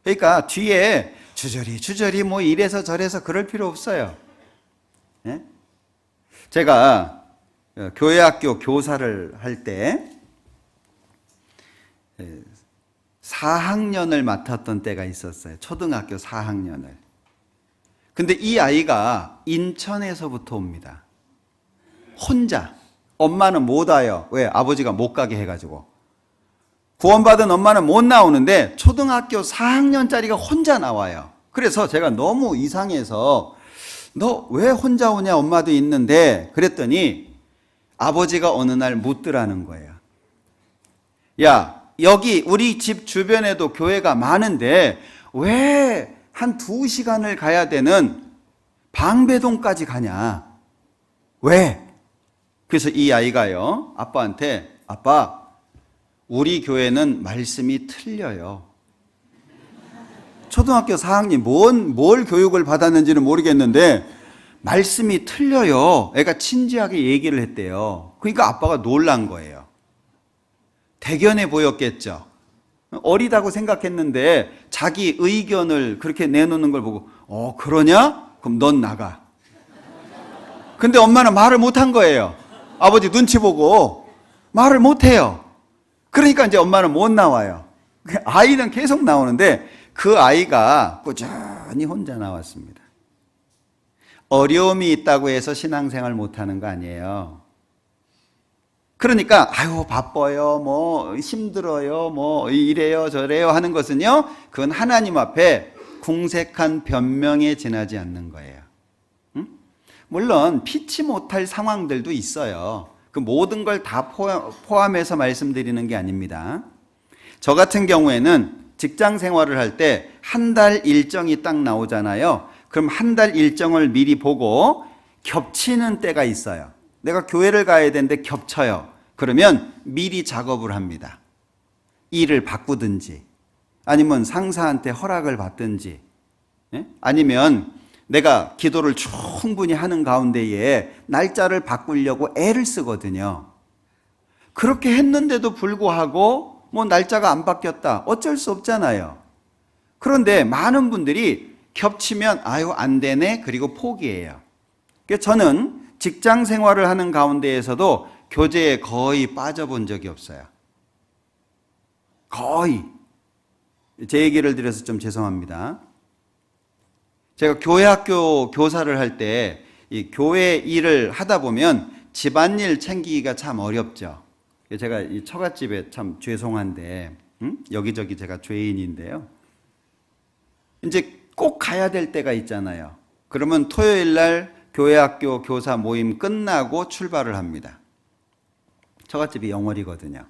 그러니까 뒤에 주저리 뭐 이래서 저래서 그럴 필요 없어요. 예? 제가 교회학교 교사를 할 때 4학년을 맡았던 때가 있었어요. 초등학교 4학년을. 근데 이 아이가 인천에서부터 옵니다. 혼자. 엄마는 못 와요. 왜? 아버지가 못 가게 해가지고. 구원받은 엄마는 못 나오는데 초등학교 4학년짜리가 혼자 나와요. 그래서 제가 너무 이상해서 너 왜 혼자 오냐? 엄마도 있는데 그랬더니 아버지가 어느 날 묻더라는 거예요. 야, 여기 우리 집 주변에도 교회가 많은데 왜 한 2시간을 가야 되는 방배동까지 가냐? 왜? 그래서 이 아이가요, 아빠한테 아빠, 우리 교회는 말씀이 틀려요. 초등학교 4학년 뭘 교육을 받았는지는 모르겠는데 말씀이 틀려요. 애가 진지하게 얘기를 했대요. 그러니까 아빠가 놀란 거예요. 대견해 보였겠죠. 어리다고 생각했는데 자기 의견을 그렇게 내놓는 걸 보고 그러냐? 그럼 넌 나가. 근데 엄마는 말을 못한 거예요. 아버지 눈치 보고 말을 못해요. 그러니까 이제 엄마는 못 나와요. 아이는 계속 나오는데 그 아이가 꾸준히 혼자 나왔습니다. 어려움이 있다고 해서 신앙생활 못하는 거 아니에요. 그러니까 아유 바빠요, 뭐 힘들어요, 뭐 이래요 저래요 하는 것은요, 그건 하나님 앞에 궁색한 변명에 지나지 않는 거예요. 물론 피치 못할 상황들도 있어요. 그 모든 걸 다 포함해서 말씀드리는 게 아닙니다. 저 같은 경우에는 직장 생활을 할 때 한 달 일정이 딱 나오잖아요. 그럼 한 달 일정을 미리 보고 겹치는 때가 있어요. 내가 교회를 가야 되는데 겹쳐요. 그러면 미리 작업을 합니다. 일을 바꾸든지 아니면 상사한테 허락을 받든지, 아니면 내가 기도를 충분히 하는 가운데에 날짜를 바꾸려고 애를 쓰거든요. 그렇게 했는데도 불구하고 뭐 날짜가 안 바뀌었다. 어쩔 수 없잖아요. 그런데 많은 분들이 겹치면 아유 안 되네 그리고 포기해요. 그래서 저는 직장 생활을 하는 가운데에서도 교제에 거의 빠져본 적이 없어요. 거의. 제 얘기를 드려서 좀 죄송합니다. 제가 교회 학교 교사를 할 때 이 교회 일을 하다 보면 집안일 챙기기가 참 어렵죠. 제가 이 처갓집에 참 죄송한데 여기저기 제가 죄인인데요. 이제 꼭 가야 될 때가 있잖아요. 그러면 토요일 날 교회 학교 교사 모임 끝나고 출발을 합니다. 처갓집이 영월이거든요.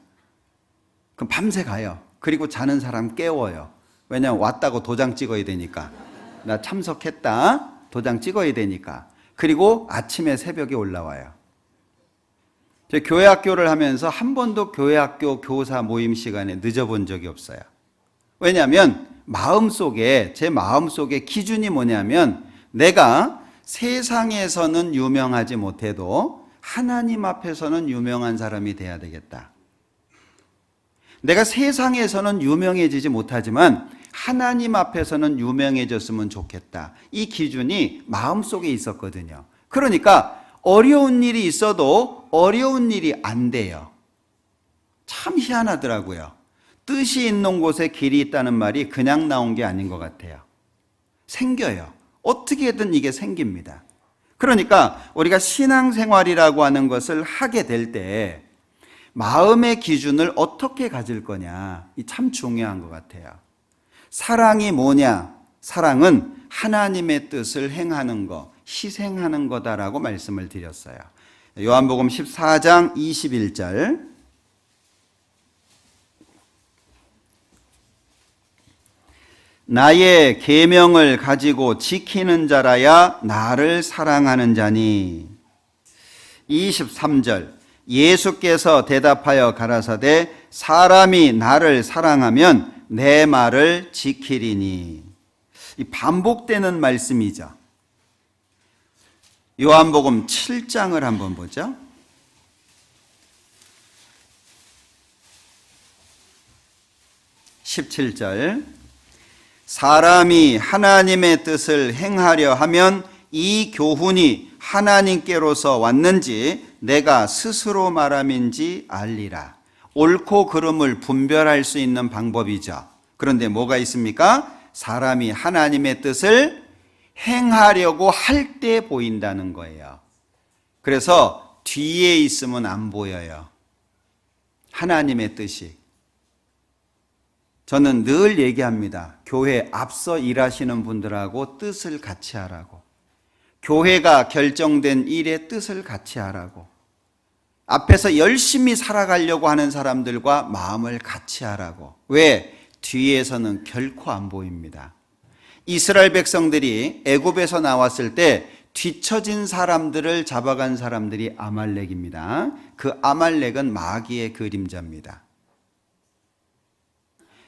그럼 밤새 가요. 그리고 자는 사람 깨워요. 왜냐면 왔다고 도장 찍어야 되니까. 나 참석했다. 도장 찍어야 되니까. 그리고 아침에 새벽에 올라와요. 저 교회 학교를 하면서 한 번도 교회 학교 교사 모임 시간에 늦어본 적이 없어요. 왜냐하면 제 마음속에 기준이 뭐냐면 내가 세상에서는 유명하지 못해도 하나님 앞에서는 유명한 사람이 돼야 되겠다. 내가 세상에서는 유명해지지 못하지만 하나님 앞에서는 유명해졌으면 좋겠다. 이 기준이 마음속에 있었거든요. 그러니까 어려운 일이 있어도 어려운 일이 안 돼요. 참 희한하더라고요. 뜻이 있는 곳에 길이 있다는 말이 그냥 나온 게 아닌 것 같아요. 생겨요. 어떻게든 이게 생깁니다. 그러니까 우리가 신앙생활이라고 하는 것을 하게 될 때 마음의 기준을 어떻게 가질 거냐, 이 참 중요한 것 같아요. 사랑이 뭐냐? 사랑은 하나님의 뜻을 행하는 것, 희생하는 거다라고 말씀을 드렸어요. 요한복음 14장 21절. 나의 계명을 가지고 지키는 자라야 나를 사랑하는 자니. 23절. 예수께서 대답하여 가라사대 사람이 나를 사랑하면 내 말을 지키리니. 이 반복되는 말씀이죠. 요한복음 7장을 한번 보죠. 17절. 사람이 하나님의 뜻을 행하려 하면 이 교훈이 하나님께로서 왔는지 내가 스스로 말함인지 알리라. 옳고 그름을 분별할 수 있는 방법이죠. 그런데 뭐가 있습니까? 사람이 하나님의 뜻을 행하려고 할 때 보인다는 거예요. 그래서 뒤에 있으면 안 보여요. 하나님의 뜻이. 저는 늘 얘기합니다. 교회 앞서 일하시는 분들하고 뜻을 같이 하라고. 교회가 결정된 일의 뜻을 같이 하라고. 앞에서 열심히 살아가려고 하는 사람들과 마음을 같이 하라고. 왜? 뒤에서는 결코 안 보입니다. 이스라엘 백성들이 애굽에서 나왔을 때 뒤처진 사람들을 잡아간 사람들이 아말렉입니다. 그 아말렉은 마귀의 그림자입니다.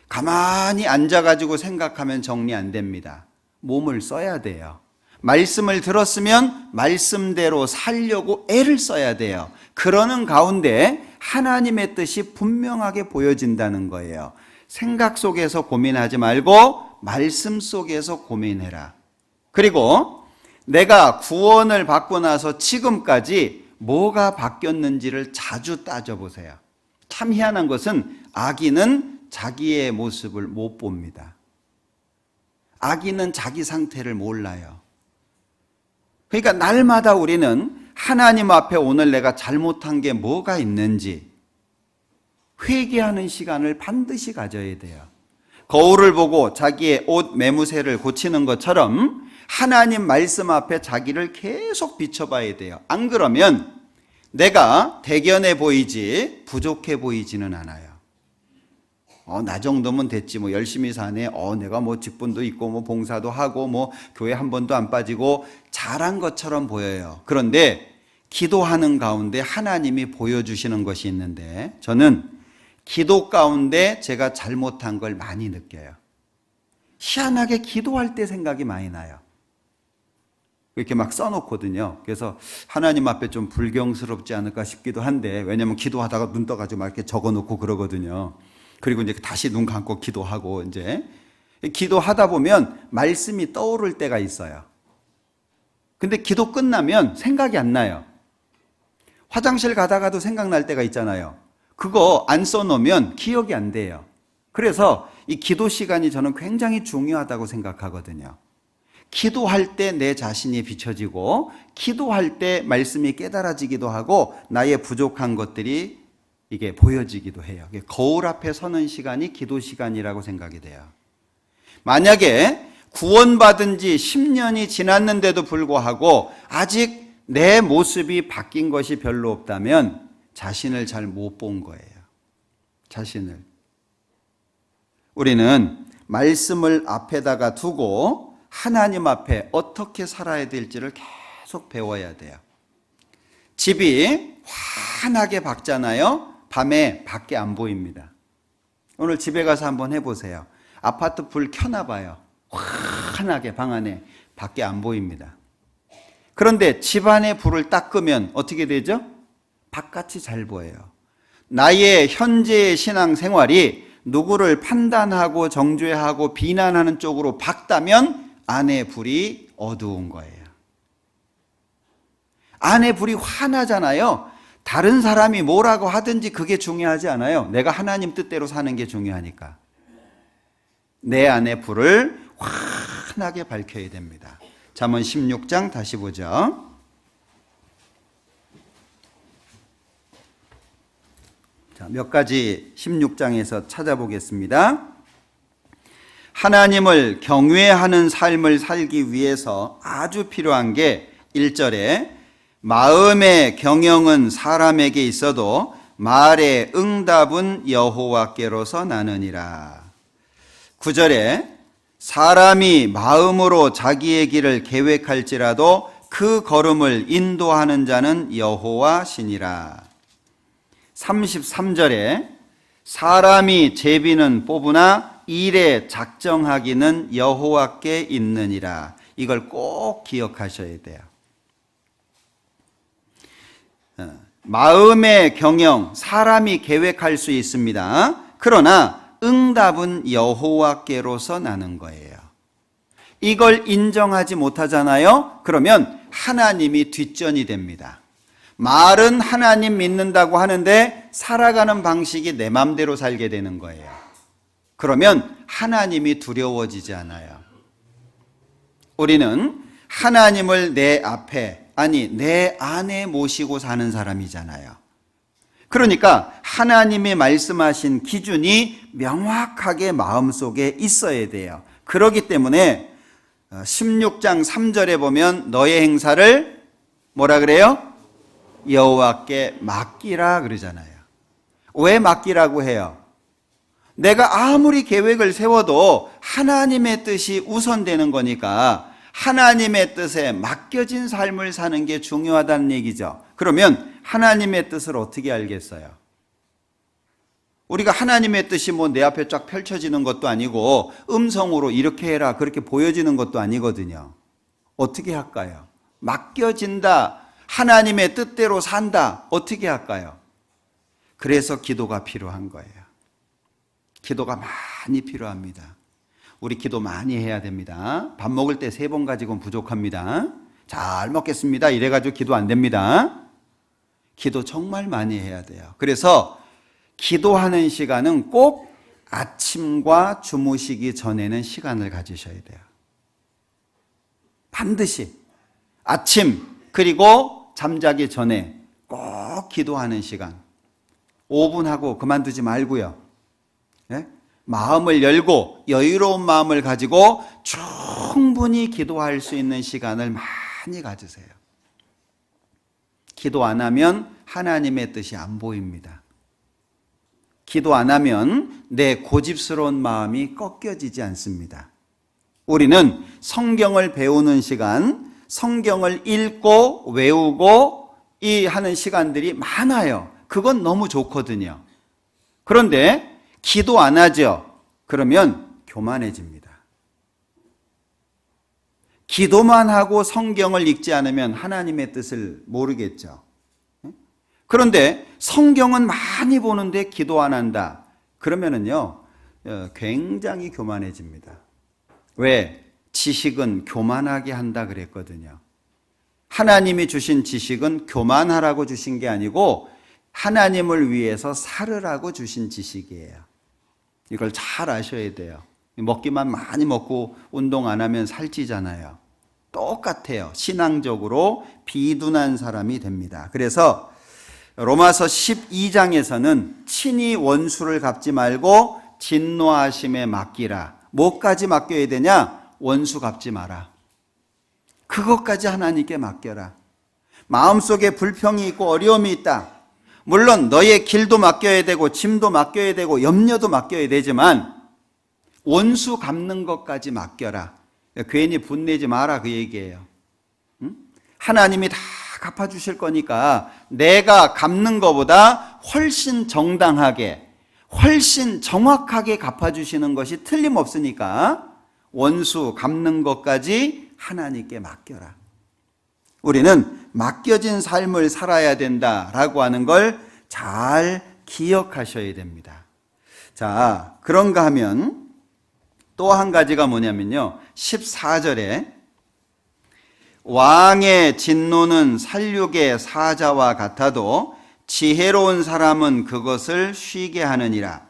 가만히 앉아가지고 생각하면 정리 안 됩니다. 몸을 써야 돼요. 말씀을 들었으면 말씀대로 살려고 애를 써야 돼요. 그러는 가운데 하나님의 뜻이 분명하게 보여진다는 거예요. 생각 속에서 고민하지 말고 말씀 속에서 고민해라. 그리고 내가 구원을 받고 나서 지금까지 뭐가 바뀌었는지를 자주 따져보세요. 참 희한한 것은 악인은 자기의 모습을 못 봅니다. 악인은 자기 상태를 몰라요. 그러니까 날마다 우리는 하나님 앞에 오늘 내가 잘못한 게 뭐가 있는지 회개하는 시간을 반드시 가져야 돼요. 거울을 보고 자기의 옷 매무새를 고치는 것처럼 하나님 말씀 앞에 자기를 계속 비춰봐야 돼요. 안 그러면 내가 대견해 보이지 부족해 보이지는 않아요. 나 정도면 됐지, 뭐 열심히 사네, 내가 뭐 직분도 있고 뭐 봉사도 하고 뭐 교회 한 번도 안 빠지고 잘한 것처럼 보여요. 그런데 기도하는 가운데 하나님이 보여주시는 것이 있는데, 저는 기도 가운데 제가 잘못한 걸 많이 느껴요. 희한하게 기도할 때 생각이 많이 나요. 이렇게 막 써놓거든요. 그래서 하나님 앞에 좀 불경스럽지 않을까 싶기도 한데, 왜냐면 기도하다가 눈 떠가지고 막 이렇게 적어놓고 그러거든요. 그리고 이제 다시 눈 감고 기도하고, 이제 기도하다 보면 말씀이 떠오를 때가 있어요. 근데 기도 끝나면 생각이 안 나요. 화장실 가다가도 생각날 때가 있잖아요. 그거 안 써놓으면 기억이 안 돼요. 그래서 이 기도 시간이 저는 굉장히 중요하다고 생각하거든요. 기도할 때 내 자신이 비춰지고, 기도할 때 말씀이 깨달아지기도 하고, 나의 부족한 것들이 이게 보여지기도 해요. 거울 앞에 서는 시간이 기도 시간이라고 생각이 돼요. 만약에 구원받은 지 10년이 지났는데도 불구하고 아직 내 모습이 바뀐 것이 별로 없다면 자신을 잘 못 본 거예요. 자신을. 우리는 말씀을 앞에다가 두고 하나님 앞에 어떻게 살아야 될지를 계속 배워야 돼요. 집이 환하게 밝잖아요. 밤에 밖에 안 보입니다. 오늘 집에 가서 한번 해보세요. 아파트 불 켜놔 봐요. 환하게 방 안에, 밖에 안 보입니다. 그런데 집 안에 불을 딱 끄면 어떻게 되죠? 바깥이 잘 보여요. 나의 현재의 신앙생활이 누구를 판단하고 정죄하고 비난하는 쪽으로 밝다면 안에 불이 어두운 거예요. 안에 불이 환하잖아요. 다른 사람이 뭐라고 하든지 그게 중요하지 않아요. 내가 하나님 뜻대로 사는 게 중요하니까. 내 안에 불을 환하게 밝혀야 됩니다. 잠언 16장 다시 보죠. 자, 몇 가지 16장에서 찾아보겠습니다. 하나님을 경외하는 삶을 살기 위해서 아주 필요한 게 1절에 마음의 경영은 사람에게 있어도 말의 응답은 여호와께로서 나느니라. 9절에 사람이 마음으로 자기의 길을 계획할지라도 그 걸음을 인도하는 자는 여호와시니라. 33절에 사람이 제비는 뽑으나 일에 작정하기는 여호와께 있느니라. 이걸 꼭 기억하셔야 돼요. 마음의 경영, 사람이 계획할 수 있습니다. 그러나 응답은 여호와께로서 나는 거예요. 이걸 인정하지 못하잖아요. 그러면 하나님이 뒷전이 됩니다. 말은 하나님 믿는다고 하는데 살아가는 방식이 내 맘대로 살게 되는 거예요. 그러면 하나님이 두려워지지 않아요. 우리는 하나님을 내 앞에, 아니 내 안에 모시고 사는 사람이잖아요. 그러니까 하나님이 말씀하신 기준이 명확하게 마음속에 있어야 돼요. 그렇기 때문에 16장 3절에 보면 너의 행사를 뭐라 그래요? 여호와께 맡기라 그러잖아요. 왜 맡기라고 해요? 내가 아무리 계획을 세워도 하나님의 뜻이 우선되는 거니까 하나님의 뜻에 맡겨진 삶을 사는 게 중요하다는 얘기죠. 그러면 하나님의 뜻을 어떻게 알겠어요? 우리가 하나님의 뜻이 뭐 내 앞에 쫙 펼쳐지는 것도 아니고 음성으로 이렇게 해라 그렇게 보여지는 것도 아니거든요. 어떻게 할까요? 맡겨진다, 하나님의 뜻대로 산다, 어떻게 할까요? 그래서 기도가 필요한 거예요. 기도가 많이 필요합니다. 우리 기도 많이 해야 됩니다. 밥 먹을 때 3번 가지고는 부족합니다. 잘 먹겠습니다 이래가지고 기도 안 됩니다. 기도 정말 많이 해야 돼요. 그래서 기도하는 시간은 꼭 아침과 주무시기 전에는 시간을 가지셔야 돼요. 반드시 아침 그리고 잠자기 전에 꼭 기도하는 시간 5분 하고 그만두지 말고요. 네? 마음을 열고 여유로운 마음을 가지고 충분히 기도할 수 있는 시간을 많이 가지세요. 기도 안 하면 하나님의 뜻이 안 보입니다. 기도 안 하면 내 고집스러운 마음이 꺾여지지 않습니다. 우리는 성경을 배우는 시간, 성경을 읽고 외우고 하는 시간들이 많아요. 그건 너무 좋거든요. 그런데 기도 안 하죠. 그러면 교만해집니다. 기도만 하고 성경을 읽지 않으면 하나님의 뜻을 모르겠죠. 그런데 성경은 많이 보는데 기도 안 한다. 그러면은요, 굉장히 교만해집니다. 왜? 지식은 교만하게 한다 그랬거든요. 하나님이 주신 지식은 교만하라고 주신 게 아니고 하나님을 위해서 살으라고 주신 지식이에요. 이걸 잘 아셔야 돼요. 먹기만 많이 먹고 운동 안 하면 살찌잖아요. 똑같아요. 신앙적으로 비둔한 사람이 됩니다. 그래서 로마서 12장에서는 친히 원수를 갚지 말고 진노하심에 맡기라. 뭐까지 맡겨야 되냐? 원수 갚지 마라. 그것까지 하나님께 맡겨라. 마음속에 불평이 있고 어려움이 있다. 물론 너의 길도 맡겨야 되고 짐도 맡겨야 되고 염려도 맡겨야 되지만 원수 갚는 것까지 맡겨라. 괜히 분내지 마라 그 얘기예요. 하나님이 다 갚아주실 거니까 내가 갚는 것보다 훨씬 정당하게 훨씬 정확하게 갚아주시는 것이 틀림없으니까 원수 갚는 것까지 하나님께 맡겨라. 우리는 맡겨진 삶을 살아야 된다라고 하는 걸 잘 기억하셔야 됩니다. 자, 그런가 하면 또 한 가지가 뭐냐면요. 14절에 왕의 진노는 살육의 사자와 같아도 지혜로운 사람은 그것을 쉬게 하느니라.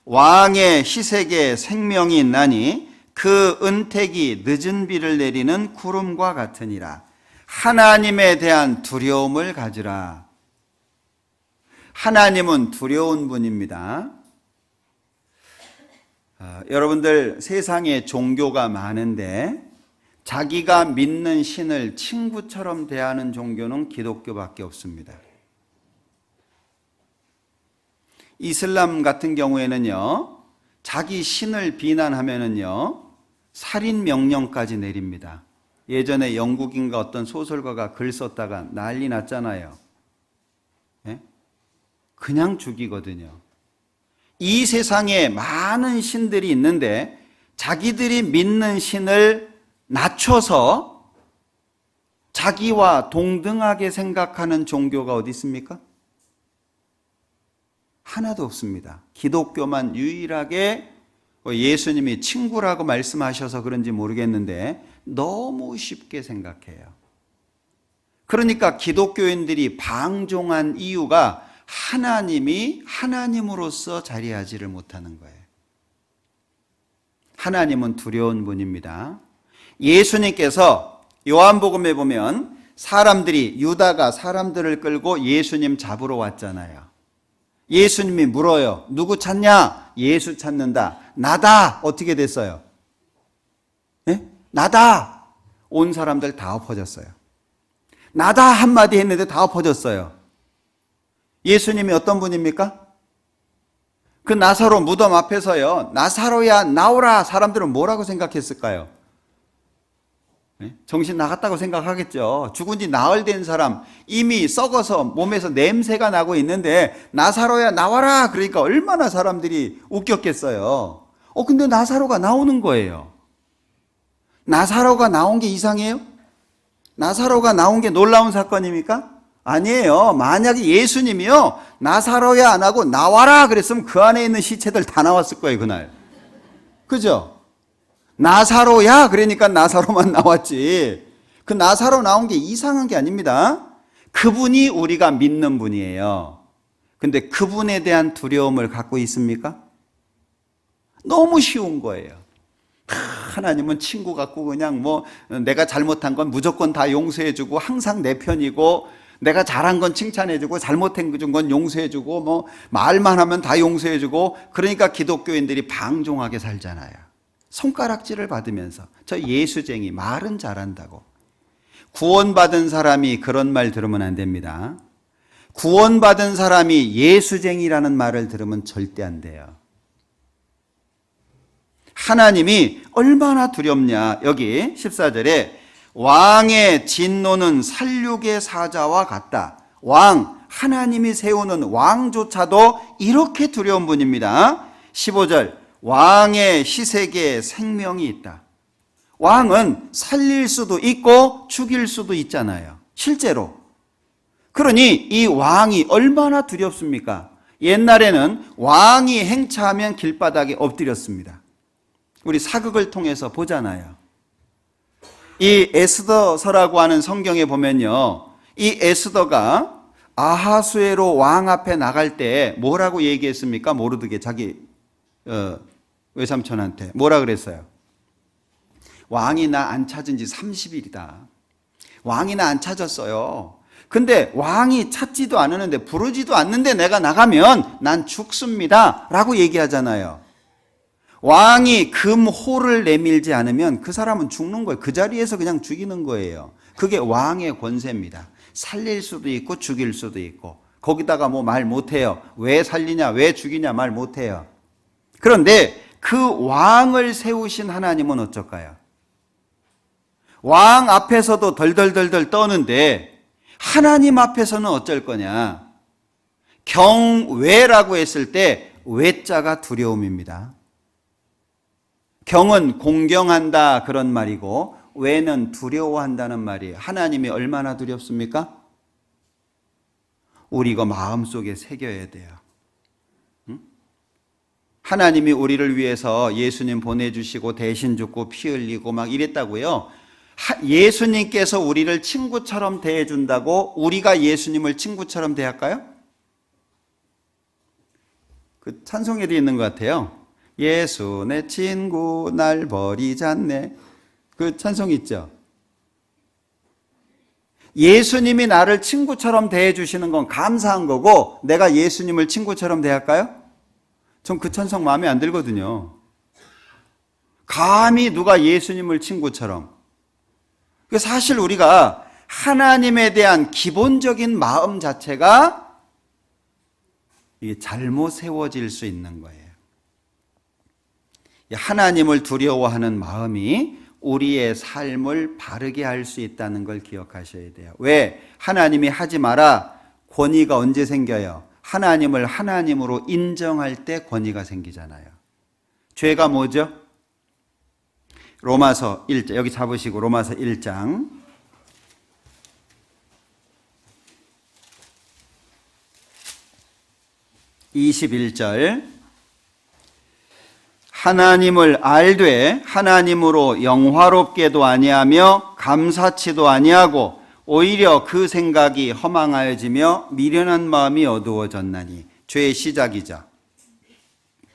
왕의 희색에 생명이 있나니 그 은택이 늦은 비를 내리는 구름과 같으니라. 하나님에 대한 두려움을 가지라. 하나님은 두려운 분입니다. 여러분들 세상에 종교가 많은데 자기가 믿는 신을 친구처럼 대하는 종교는 기독교밖에 없습니다. 이슬람 같은 경우에는요, 자기 신을 비난하면은요, 살인 명령까지 내립니다. 예전에 영국인가 어떤 소설가가 글 썼다가 난리 났잖아요. 예? 그냥 죽이거든요. 이 세상에 많은 신들이 있는데 자기들이 믿는 신을 낮춰서 자기와 동등하게 생각하는 종교가 어디 있습니까? 하나도 없습니다. 기독교만 유일하게 예수님이 친구라고 말씀하셔서 그런지 모르겠는데 너무 쉽게 생각해요. 그러니까 기독교인들이 방종한 이유가 하나님이 하나님으로서 자리하지를 못하는 거예요. 하나님은 두려운 분입니다. 예수님께서 요한복음에 보면 유다가 사람들을 끌고 예수님 잡으러 왔잖아요. 예수님이 물어요. 누구 찾냐? 예수 찾는다. 나다. 어떻게 됐어요? 네? 나다. 온 사람들 다 엎어졌어요. 나다 한마디 했는데 다 엎어졌어요. 예수님이 어떤 분입니까? 그 나사로 무덤 앞에서요. 나사로야 나오라. 사람들은 뭐라고 생각했을까요? 네? 정신 나갔다고 생각하겠죠. 죽은 지 나흘 된 사람, 이미 썩어서 몸에서 냄새가 나고 있는데 나사로야 나와라. 그러니까 얼마나 사람들이 웃겼겠어요. 근데 나사로가 나오는 거예요. 나사로가 나온 게 이상해요? 나사로가 나온 게 놀라운 사건입니까? 아니에요. 만약에 예수님이요, 나사로야 안 하고 나와라 그랬으면 그 안에 있는 시체들 다 나왔을 거예요, 그날. 그죠? 나사로야 그러니까 나사로만 나왔지. 그 나사로 나온 게 이상한 게 아닙니다. 그분이 우리가 믿는 분이에요. 근데 그분에 대한 두려움을 갖고 있습니까? 너무 쉬운 거예요. 하나님은 친구 같고 그냥 내가 잘못한 건 무조건 다 용서해주고 항상 내 편이고 내가 잘한 건 칭찬해주고 잘못한 건 용서해주고 말만 하면 다 용서해주고 그러니까 기독교인들이 방종하게 살잖아요. 손가락질을 받으면서 저 예수쟁이 말은 잘한다고. 구원받은 사람이 그런 말 들으면 안 됩니다. 구원받은 사람이 예수쟁이라는 말을 들으면 절대 안 돼요. 하나님이 얼마나 두렵냐. 여기 14절에 왕의 진노는 살육의 사자와 같다. 왕, 하나님이 세우는 왕조차도 이렇게 두려운 분입니다. 15절, 왕의 희색에 생명이 있다. 왕은 살릴 수도 있고 죽일 수도 있잖아요. 실제로. 그러니 이 왕이 얼마나 두렵습니까? 옛날에는 왕이 행차하면 길바닥에 엎드렸습니다. 우리 사극을 통해서 보잖아요. 이 에스더서라고 하는 성경에 보면요, 이 에스더가 아하수에로 왕 앞에 나갈 때 뭐라고 얘기했습니까? 모르드게 자기 외삼촌한테 뭐라 그랬어요? 왕이 나 안 찾은 지 30일이다. 왕이 나 안 찾았어요. 근데 왕이 찾지도 않았는데 부르지도 않는데 내가 나가면 난 죽습니다 라고 얘기하잖아요. 왕이 금호를 내밀지 않으면 그 사람은 죽는 거예요. 그 자리에서 그냥 죽이는 거예요. 그게 왕의 권세입니다. 살릴 수도 있고 죽일 수도 있고. 거기다가 뭐 말 못해요. 왜 살리냐 왜 죽이냐 말 못해요. 그런데 그 왕을 세우신 하나님은 어쩔까요? 왕 앞에서도 덜덜덜덜 떠는데 하나님 앞에서는 어쩔 거냐? 경외라고 했을 때 외자가 두려움입니다. 경은 공경한다 그런 말이고 외는 두려워한다는 말이에요. 하나님이 얼마나 두렵습니까? 우리 이거 마음속에 새겨야 돼요. 하나님이 우리를 위해서 예수님 보내주시고 대신 죽고 피 흘리고 막 이랬다고요. 예수님께서 우리를 친구처럼 대해준다고 우리가 예수님을 친구처럼 대할까요? 그 찬송에도 있는 것 같아요. 예수 내 친구 날 버리지 않네. 그 찬송 있죠. 예수님이 나를 친구처럼 대해주시는 건 감사한 거고 내가 예수님을 친구처럼 대할까요? 전 그 찬송 마음에 안 들거든요. 감히 누가 예수님을 친구처럼. 사실 우리가 하나님에 대한 기본적인 마음 자체가 잘못 세워질 수 있는 거예요. 하나님을 두려워하는 마음이 우리의 삶을 바르게 할 수 있다는 걸 기억하셔야 돼요. 왜? 하나님이 하지 마라. 권위가 언제 생겨요? 하나님을 하나님으로 인정할 때 권위가 생기잖아요. 죄가 뭐죠? 로마서 1장, 여기 잡으시고 로마서 1장 21절 하나님을 알되 하나님으로 영화롭게도 아니하며 감사치도 아니하고 오히려 그 생각이 허망하여지며 미련한 마음이 어두워졌나니. 죄의 시작이죠.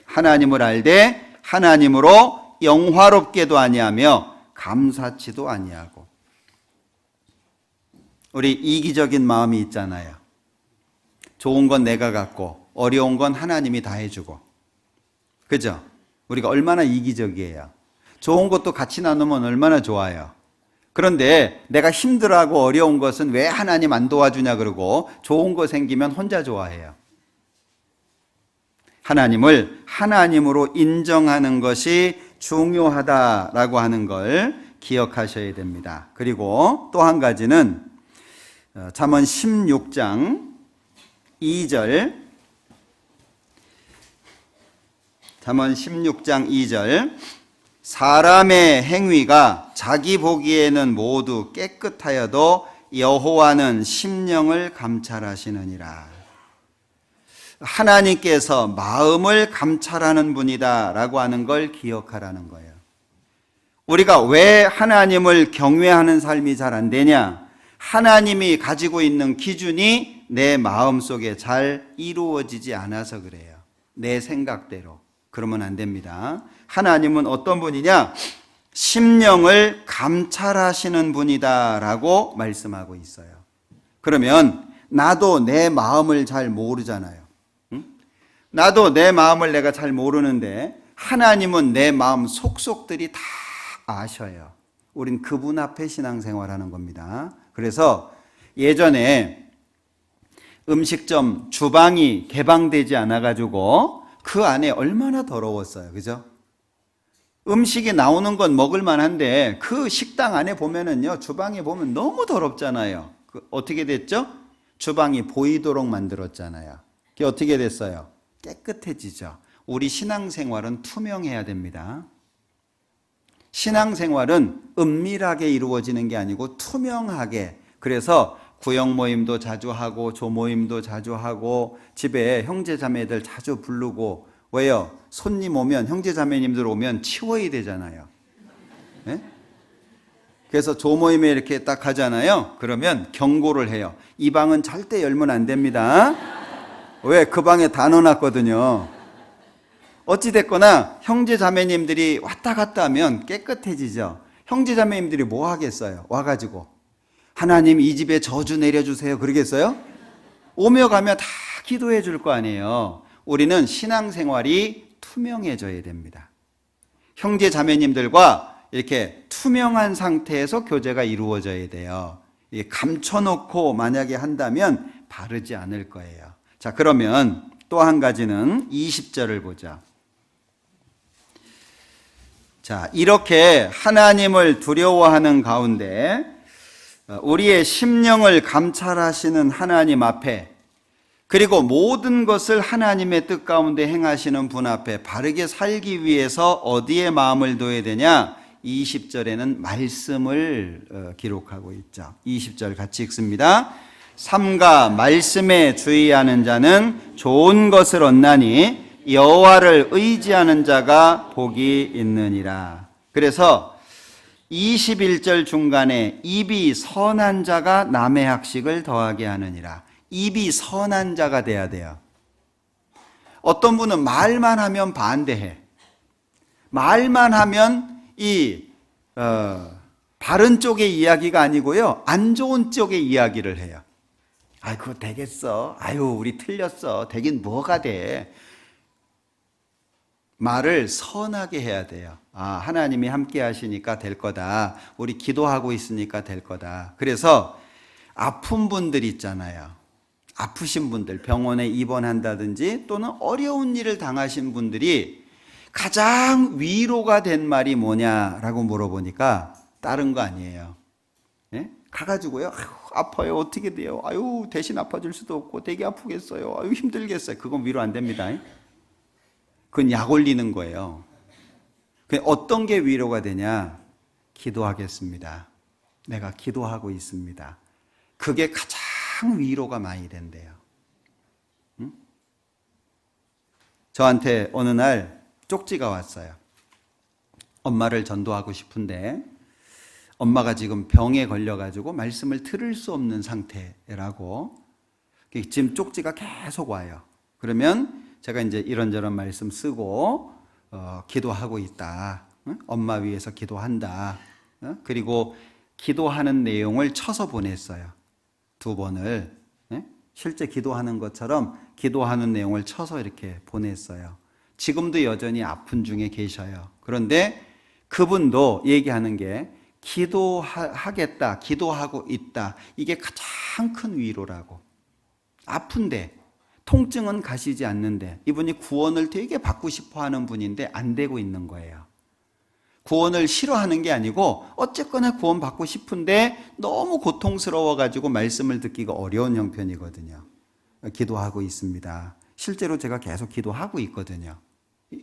하나님을 알되 하나님으로 영화롭게도 아니하며 감사치도 아니하고. 우리 이기적인 마음이 있잖아요. 좋은 건 내가 갖고 어려운 건 하나님이 다 해주고. 그죠? 우리가 얼마나 이기적이에요. 좋은 것도 같이 나누면 얼마나 좋아요. 그런데 내가 힘들어하고 어려운 것은 왜 하나님 안 도와주냐 그러고 좋은 거 생기면 혼자 좋아해요. 하나님을 하나님으로 인정하는 것이 중요하다라고 하는 걸 기억하셔야 됩니다. 그리고 또 한 가지는 잠언 16장 2절 잠언 16장 2절 사람의 행위가 자기 보기에는 모두 깨끗하여도 여호와는 심령을 감찰하시느니라. 하나님께서 마음을 감찰하는 분이다 라고 하는 걸 기억하라는 거예요. 우리가 왜 하나님을 경외하는 삶이 잘 안 되냐? 하나님이 가지고 있는 기준이 내 마음속에 잘 이루어지지 않아서 그래요. 내 생각대로. 그러면 안 됩니다. 하나님은 어떤 분이냐? 심령을 감찰하시는 분이다 라고 말씀하고 있어요. 그러면 나도 내 마음을 잘 모르잖아요. 나도 내 마음을 내가 잘 모르는데 하나님은 내 마음 속속들이 다 아셔요. 우린 그분 앞에 신앙생활하는 겁니다. 그래서 예전에 음식점 주방이 개방되지 않아가지고 그 안에 얼마나 더러웠어요. 그죠? 음식이 나오는 건 먹을 만한데 그 식당 안에 보면은요, 주방에 보면 너무 더럽잖아요. 어떻게 됐죠? 주방이 보이도록 만들었잖아요. 그게 어떻게 됐어요? 깨끗해지죠. 우리 신앙생활은 투명해야 됩니다. 신앙생활은 은밀하게 이루어지는 게 아니고 투명하게. 그래서 구역 모임도 자주 하고 조모임도 자주 하고 집에 형제 자매들 자주 부르고. 왜요? 손님 오면, 형제 자매님들 오면 치워야 되잖아요. 네? 그래서 조모임에 이렇게 딱 하잖아요. 그러면 경고를 해요. 이 방은 절대 열면 안 됩니다. 왜? 그 방에 다 넣어놨거든요. 어찌됐거나 형제 자매님들이 왔다 갔다 하면 깨끗해지죠. 형제 자매님들이 뭐 하겠어요? 와가지고 하나님 이 집에 저주 내려주세요 그러겠어요? 오며 가며 다 기도해 줄 거 아니에요. 우리는 신앙생활이 투명해져야 됩니다. 형제 자매님들과 이렇게 투명한 상태에서 교제가 이루어져야 돼요. 감춰놓고 만약에 한다면 바르지 않을 거예요. 자, 그러면 또 한 가지는 20절을 보자. 자, 이렇게 하나님을 두려워하는 가운데 우리의 심령을 감찰하시는 하나님 앞에, 그리고 모든 것을 하나님의 뜻 가운데 행하시는 분 앞에 바르게 살기 위해서 어디에 마음을 둬야 되냐? 20절에는 말씀을 기록하고 있죠. 20절 같이 읽습니다. 삼가 말씀에 주의하는 자는 좋은 것을 얻나니 여호와를 의지하는 자가 복이 있느니라. 그래서 21절 중간에 입이 선한 자가 남의 학식을 더하게 하느니라. 입이 선한 자가 돼야 돼요. 어떤 분은 말만 하면 반대해. 말만 하면 바른 쪽의 이야기가 아니고요, 안 좋은 쪽의 이야기를 해요. 아이, 그거 되겠어. 아유, 우리 틀렸어. 되긴 뭐가 돼. 말을 선하게 해야 돼요. 아, 하나님이 함께 하시니까 될 거다. 우리 기도하고 있으니까 될 거다. 그래서 아픈 분들 있잖아요. 아프신 분들, 병원에 입원한다든지 또는 어려운 일을 당하신 분들이 가장 위로가 된 말이 뭐냐라고 물어보니까 다른 거 아니에요. 예? 가가지고요, 아유, 아파요. 어떻게 돼요? 아유, 대신 아파줄 수도 없고 되게 아프겠어요. 아유, 힘들겠어요. 그건 위로 안 됩니다. 그건 약 올리는 거예요. 어떤 게 위로가 되냐? 기도하겠습니다. 내가 기도하고 있습니다. 그게 가장 위로가 많이 된대요. 응? 저한테 어느 날 쪽지가 왔어요. 엄마를 전도하고 싶은데 엄마가 지금 병에 걸려가지고 말씀을 들을 수 없는 상태라고. 지금 쪽지가 계속 와요. 그러면 제가 이제 이런저런 말씀 쓰고 기도하고 있다. 응? 엄마 위해서 기도한다. 그리고 기도하는 내용을 쳐서 보냈어요. 2번을. 실제 기도하는 것처럼 기도하는 내용을 쳐서 이렇게 보냈어요. 지금도 여전히 아픈 중에 계셔요. 그런데 그분도 얘기하는 게 기도하겠다, 기도하고 있다. 이게 가장 큰 위로라고. 아픈데, 통증은 가시지 않는데, 이분이 구원을 되게 받고 싶어 하는 분인데 안 되고 있는 거예요. 구원을 싫어하는 게 아니고 어쨌거나 구원 받고 싶은데 너무 고통스러워가지고 말씀을 듣기가 어려운 형편이거든요. 기도하고 있습니다. 실제로 제가 계속 기도하고 있거든요.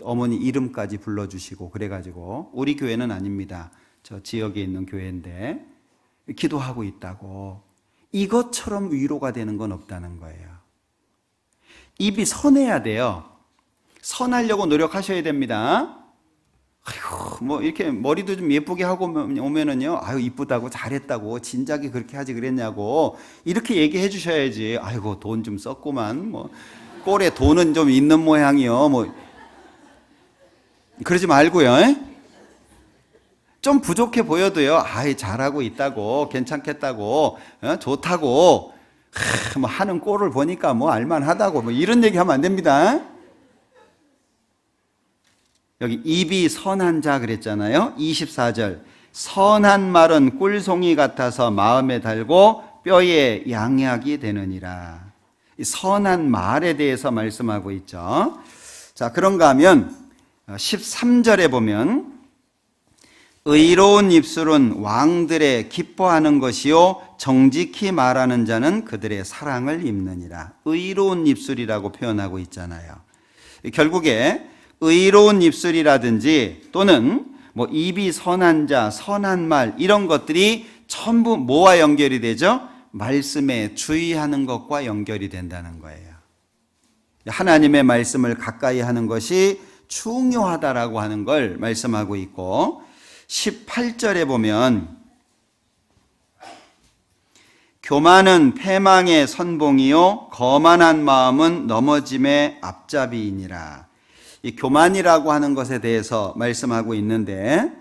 어머니 이름까지 불러주시고 그래가지고. 우리 교회는 아닙니다. 저 지역에 있는 교회인데 기도하고 있다고. 이것처럼 위로가 되는 건 없다는 거예요. 입이 선해야 돼요. 선하려고 노력하셔야 됩니다. 아이고, 뭐 이렇게 머리도 좀 예쁘게 하고 오면은요, 아유, 이쁘다고 잘했다고, 진작에 그렇게 하지 그랬냐고 이렇게 얘기해 주셔야지. 아이고, 돈 좀 썼구만. 뭐 꼴에 돈은 좀 있는 모양이요. 뭐 그러지 말고요. 좀 부족해 보여도요, 아이, 잘하고 있다고, 괜찮겠다고, 좋다고, 뭐 하는 꼴을 보니까 뭐 알만하다고, 뭐 이런 얘기 하면 안 됩니다. 여기 입이 선한 자 그랬잖아요. 24절. 선한 말은 꿀송이 같아서 마음에 달고 뼈에 양약이 되느니라. 이 선한 말에 대해서 말씀하고 있죠. 자, 그런가 하면 13절에 보면 의로운 입술은 왕들의 기뻐하는 것이요 정직히 말하는 자는 그들의 사랑을 입느니라. 의로운 입술이라고 표현하고 있잖아요. 결국에 의로운 입술이라든지 또는 뭐 입이 선한 자, 선한 말 이런 것들이 전부 뭐와 연결이 되죠? 말씀에 주의하는 것과 연결이 된다는 거예요. 하나님의 말씀을 가까이 하는 것이 중요하다라고 하는 걸 말씀하고 있고 18절에 보면 교만은 패망의 선봉이요 거만한 마음은 넘어짐의 앞잡이이니라. 이 교만이라고 하는 것에 대해서 말씀하고 있는데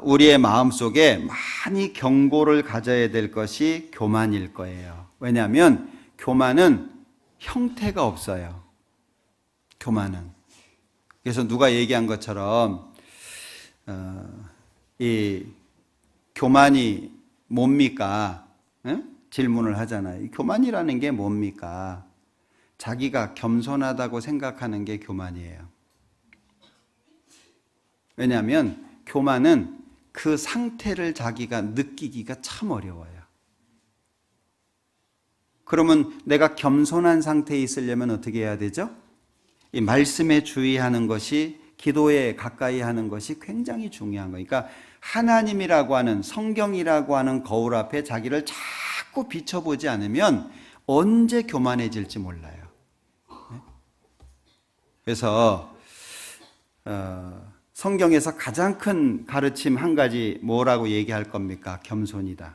우리의 마음속에 많이 경고를 가져야 될 것이 교만일 거예요. 왜냐하면 교만은 형태가 없어요. 교만은. 그래서 누가 얘기한 것처럼 이 교만이 뭡니까? 질문을 하잖아요. 이 교만이라는 게 뭡니까? 자기가 겸손하다고 생각하는 게 교만이에요. 왜냐하면 교만은 그 상태를 자기가 느끼기가 참 어려워요. 그러면 내가 겸손한 상태에 있으려면 어떻게 해야 되죠? 이 말씀에 주의하는 것이, 기도에 가까이 하는 것이 굉장히 중요한 거예요. 그러니까 하나님이라고 하는, 성경이라고 하는 거울 앞에 자기를 자꾸 비춰보지 않으면 언제 교만해질지 몰라요. 그래서 성경에서 가장 큰 가르침 한 가지 뭐라고 얘기할 겁니까? 겸손이다.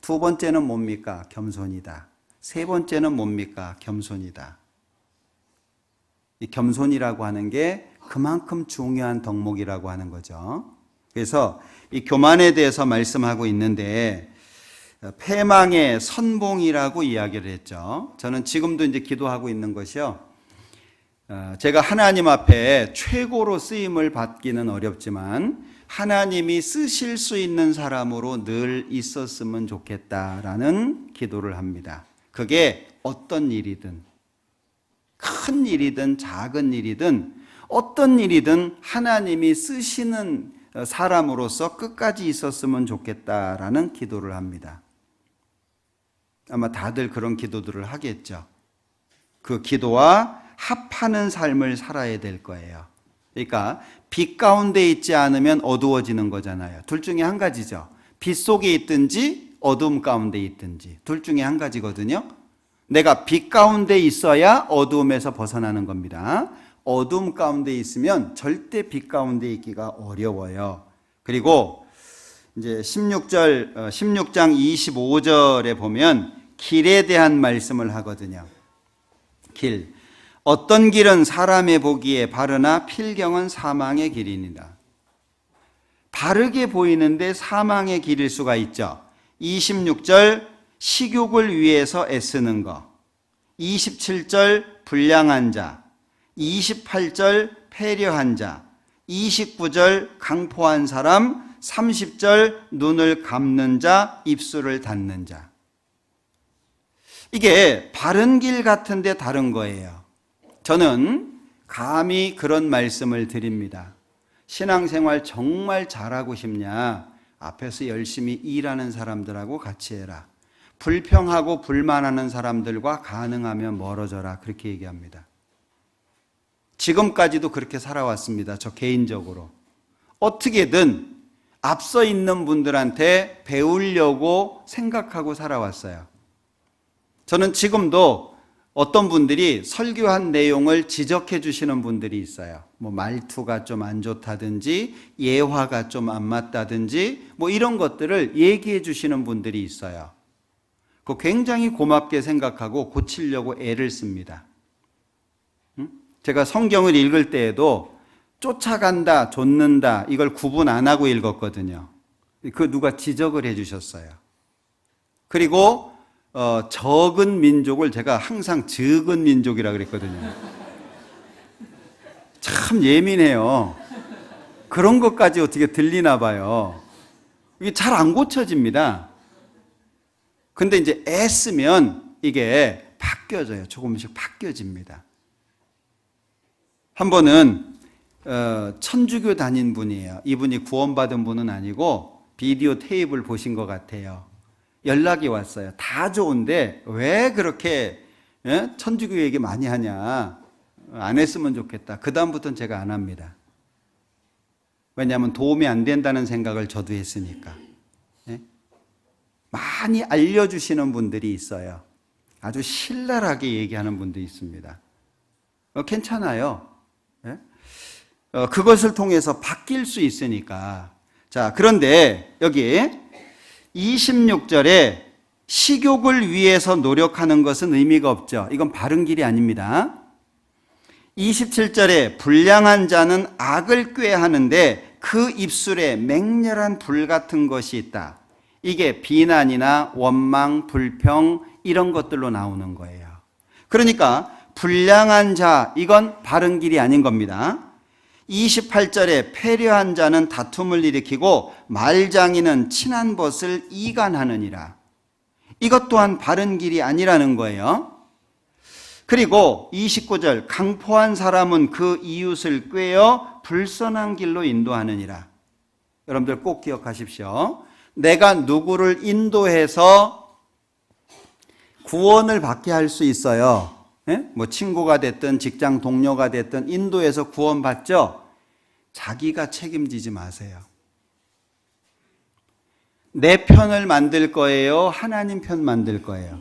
두 번째는 뭡니까? 겸손이다. 세 번째는 뭡니까? 겸손이다. 이 겸손이라고 하는 게 그만큼 중요한 덕목이라고 하는 거죠. 그래서 이 교만에 대해서 말씀하고 있는데 패망의 선봉이라고 이야기를 했죠. 저는 지금도 이제 기도하고 있는 것이요. 제가 하나님 앞에 최고로 쓰임을 받기는 어렵지만 하나님이 쓰실 수 있는 사람으로 늘 있었으면 좋겠다라는 기도를 합니다. 그게 어떤 일이든, 큰 일이든 작은 일이든 어떤 일이든 하나님이 쓰시는 사람으로서 끝까지 있었으면 좋겠다라는 기도를 합니다. 아마 다들 그런 기도들을 하겠죠. 그 기도와 합하는 삶을 살아야 될 거예요. 그러니까 빛 가운데 있지 않으면 어두워지는 거잖아요. 둘 중에 한 가지죠. 빛 속에 있든지 어둠 가운데 있든지 둘 중에 한 가지거든요. 내가 빛 가운데 있어야 어두움에서 벗어나는 겁니다. 어둠 가운데 있으면 절대 빛 가운데 있기가 어려워요. 그리고 이제 16장 25절에 보면 길에 대한 말씀을 하거든요. 길. 어떤 길은 사람의 보기에 바르나 필경은 사망의 길이니라. 바르게 보이는데 사망의 길일 수가 있죠. 26절 식욕을 위해서 애쓰는 것, 27절 불량한 자, 28절 패려한 자, 29절 강포한 사람, 30절 눈을 감는 자, 입술을 닫는 자. 이게 바른 길 같은데 다른 거예요. 저는 감히 그런 말씀을 드립니다. 신앙생활 정말 잘하고 싶냐? 앞에서 열심히 일하는 사람들하고 같이 해라. 불평하고 불만하는 사람들과 가능하면 멀어져라. 그렇게 얘기합니다. 지금까지도 그렇게 살아왔습니다. 저 개인적으로. 어떻게든 앞서 있는 분들한테 배우려고 생각하고 살아왔어요. 저는 지금도 어떤 분들이 설교한 내용을 지적해 주시는 분들이 있어요. 뭐 말투가 좀 안 좋다든지 예화가 좀 안 맞다든지 뭐 이런 것들을 얘기해 주시는 분들이 있어요. 그거 굉장히 고맙게 생각하고 고치려고 애를 씁니다. 제가 성경을 읽을 때에도 쫓아간다, 좇는다 이걸 구분 안 하고 읽었거든요. 그 누가 지적을 해 주셨어요. 그리고 적은 민족을 제가 항상 적은 민족이라 그랬거든요. 참 예민해요. 그런 것까지 어떻게 들리나 봐요. 이게 잘 안 고쳐집니다. 근데 이제 애쓰면 이게 바뀌어져요. 조금씩 바뀌어집니다. 한 번은 천주교 다닌 분이에요. 이분이 구원받은 분은 아니고 비디오 테이프를 보신 것 같아요. 연락이 왔어요. 다 좋은데 왜 그렇게 천주교 얘기 많이 하냐. 안 했으면 좋겠다. 그 다음부터는 제가 안 합니다. 왜냐하면 도움이 안 된다는 생각을 저도 했으니까. 많이 알려주시는 분들이 있어요. 아주 신랄하게 얘기하는 분도 있습니다. 괜찮아요. 그것을 통해서 바뀔 수 있으니까. 자, 그런데 여기 26절에 식욕을 위해서 노력하는 것은 의미가 없죠. 이건 바른 길이 아닙니다. 27절에 불량한 자는 악을 꾀하는데 그 입술에 맹렬한 불 같은 것이 있다. 이게 비난이나 원망, 불평 이런 것들로 나오는 거예요. 그러니까 불량한 자, 이건 바른 길이 아닌 겁니다. 28절에 패려한 자는 다툼을 일으키고 말장이는 친한 벗을 이간하느니라. 이것 또한 바른 길이 아니라는 거예요. 그리고 29절 강포한 사람은 그 이웃을 꾀어 불선한 길로 인도하느니라. 여러분들 꼭 기억하십시오. 내가 누구를 인도해서 구원을 받게 할 수 있어요. 뭐 친구가 됐든 직장 동료가 됐든 인도해서 구원받죠. 자기가 책임지지 마세요. 내 편을 만들 거예요? 하나님 편 만들 거예요?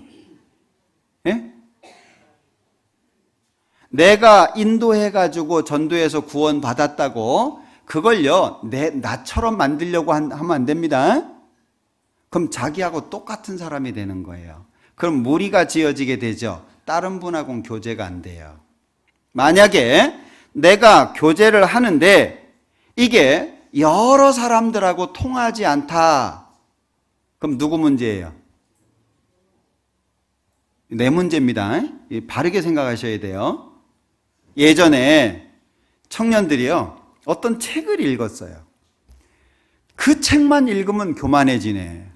내가 인도해가지고 전도해서 구원받았다고 그걸요 나처럼 만들려고 하면 안 됩니다. 그럼 자기하고 똑같은 사람이 되는 거예요. 그럼 무리가 지어지게 되죠. 다른 분하고는 교제가 안 돼요. 만약에 내가 교제를 하는데 이게 여러 사람들하고 통하지 않다. 그럼 누구 문제예요? 내 문제입니다. 바르게 생각하셔야 돼요. 예전에 청년들이요 어떤 책을 읽었어요. 그 책만 읽으면 교만해지네.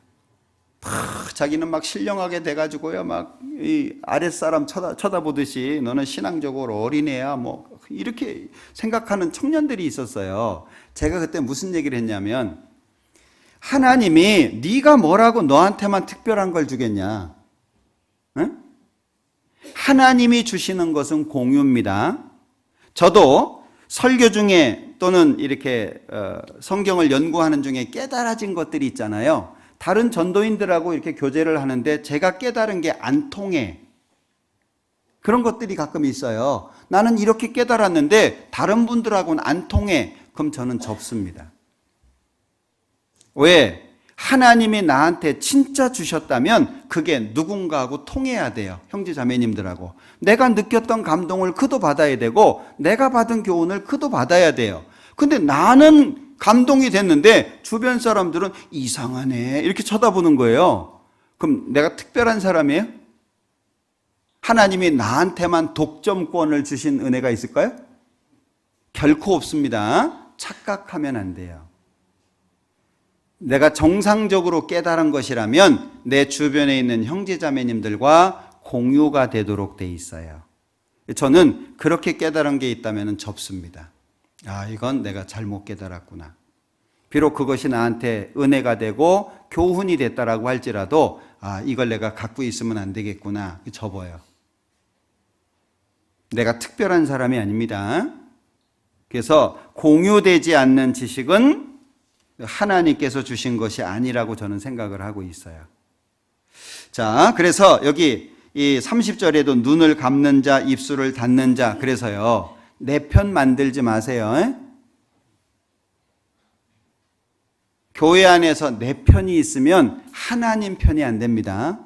자기는 막 신령하게 돼가지고요 막 이 아랫사람 쳐다보듯이 너는 신앙적으로 어린애야 뭐 이렇게 생각하는 청년들이 있었어요. 제가 그때 무슨 얘기를 했냐면 하나님이 네가 뭐라고 너한테만 특별한 걸 주겠냐? 응? 하나님이 주시는 것은 공유입니다. 저도 설교 중에 또는 이렇게 성경을 연구하는 중에 깨달아진 것들이 있잖아요. 다른 전도인들하고 이렇게 교제를 하는데 제가 깨달은 게 안 통해. 그런 것들이 가끔 있어요. 나는 이렇게 깨달았는데 다른 분들하고는 안 통해. 그럼 저는 접습니다. 왜? 하나님이 나한테 진짜 주셨다면 그게 누군가하고 통해야 돼요. 형제 자매님들하고. 내가 느꼈던 감동을 그도 받아야 되고 내가 받은 교훈을 그도 받아야 돼요. 근데 나는 감동이 됐는데 주변 사람들은 이상하네 이렇게 쳐다보는 거예요. 그럼 내가 특별한 사람이에요? 하나님이 나한테만 독점권을 주신 은혜가 있을까요? 결코 없습니다. 착각하면 안 돼요. 내가 정상적으로 깨달은 것이라면 내 주변에 있는 형제자매님들과 공유가 되도록 돼 있어요. 저는 그렇게 깨달은 게 있다면 접습니다. 아, 이건 내가 잘못 깨달았구나. 비록 그것이 나한테 은혜가 되고 교훈이 됐다라고 할지라도 아, 이걸 내가 갖고 있으면 안 되겠구나. 접어요. 내가 특별한 사람이 아닙니다. 그래서 공유되지 않는 지식은 하나님께서 주신 것이 아니라고 저는 생각을 하고 있어요. 자, 그래서 여기 이 30절에도 눈을 감는 자, 입술을 닫는 자, 그래서요. 내 편 만들지 마세요. 교회 안에서 내 편이 있으면 하나님 편이 안 됩니다.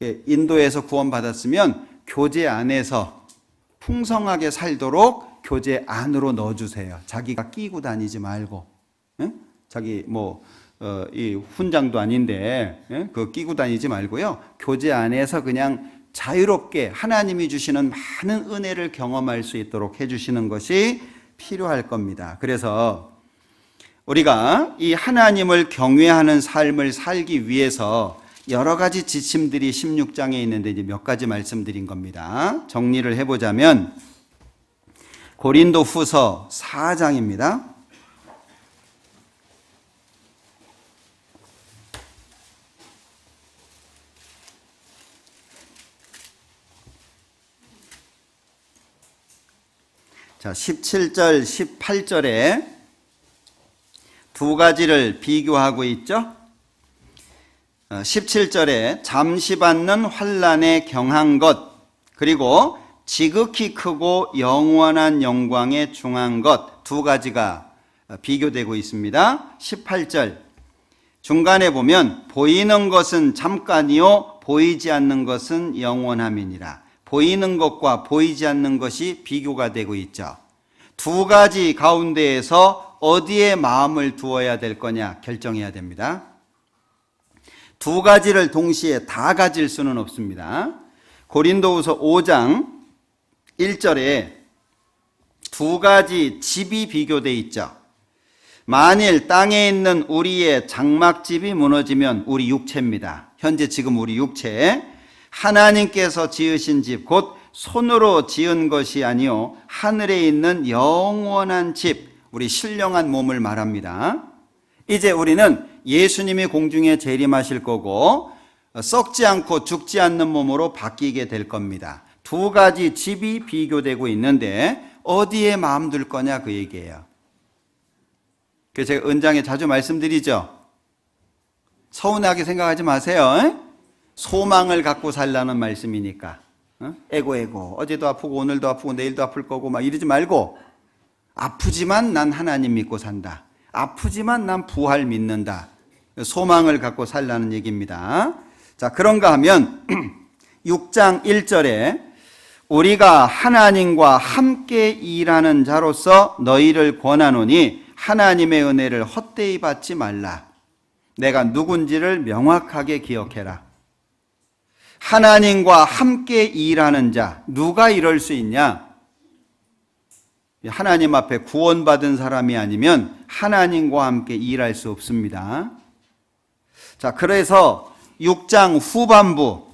인도에서 구원받았으면 교제 안에서 풍성하게 살도록 교제 안으로 넣어주세요. 자기가 끼고 다니지 말고. 자기 이 훈장도 아닌데 그거 끼고 다니지 말고요. 교제 안에서 그냥 자유롭게 하나님이 주시는 많은 은혜를 경험할 수 있도록 해주시는 것이 필요할 겁니다. 그래서 우리가 이 하나님을 경외하는 삶을 살기 위해서 여러 가지 지침들이 16장에 있는데 이제 몇 가지 말씀드린 겁니다. 정리를 해보자면 고린도 후서 4장입니다. 자, 17절, 18절에 두 가지를 비교하고 있죠. 17절에 잠시 받는 환난에 경한 것, 그리고 지극히 크고 영원한 영광에 중한 것, 두 가지가 비교되고 있습니다. 18절 중간에 보면 보이는 것은 잠깐이요 보이지 않는 것은 영원함이니라. 보이는 것과 보이지 않는 것이 비교가 되고 있죠. 두 가지 가운데에서 어디에 마음을 두어야 될 거냐 결정해야 됩니다. 두 가지를 동시에 다 가질 수는 없습니다. 고린도후서 5장 1절에 두 가지 집이 비교되어 있죠. 만일 땅에 있는 우리의 장막집이 무너지면 우리 육체입니다. 현재 지금 우리 육체, 하나님께서 지으신 집, 곧 손으로 지은 것이 아니요 하늘에 있는 영원한 집, 우리 신령한 몸을 말합니다. 이제 우리는 예수님이 공중에 재림하실 거고 썩지 않고 죽지 않는 몸으로 바뀌게 될 겁니다. 두 가지 집이 비교되고 있는데 어디에 마음 둘 거냐 그 얘기예요. 그래서 제가 은장에 자주 말씀드리죠. 서운하게 생각하지 마세요. 소망을 갖고 살라는 말씀이니까. 에고 어제도 아프고 오늘도 아프고 내일도 아플 거고 막 이러지 말고, 아프지만 난 하나님 믿고 산다. 아프지만 난 부활 믿는다. 소망을 갖고 살라는 얘기입니다. 자, 그런가 하면 6장 1절에 우리가 하나님과 함께 일하는 자로서 너희를 권하노니 하나님의 은혜를 헛되이 받지 말라. 내가 누군지를 명확하게 기억해라. 하나님과 함께 일하는 자, 누가 이럴 수 있냐? 하나님 앞에 구원받은 사람이 아니면 하나님과 함께 일할 수 없습니다. 자, 그래서 6장 후반부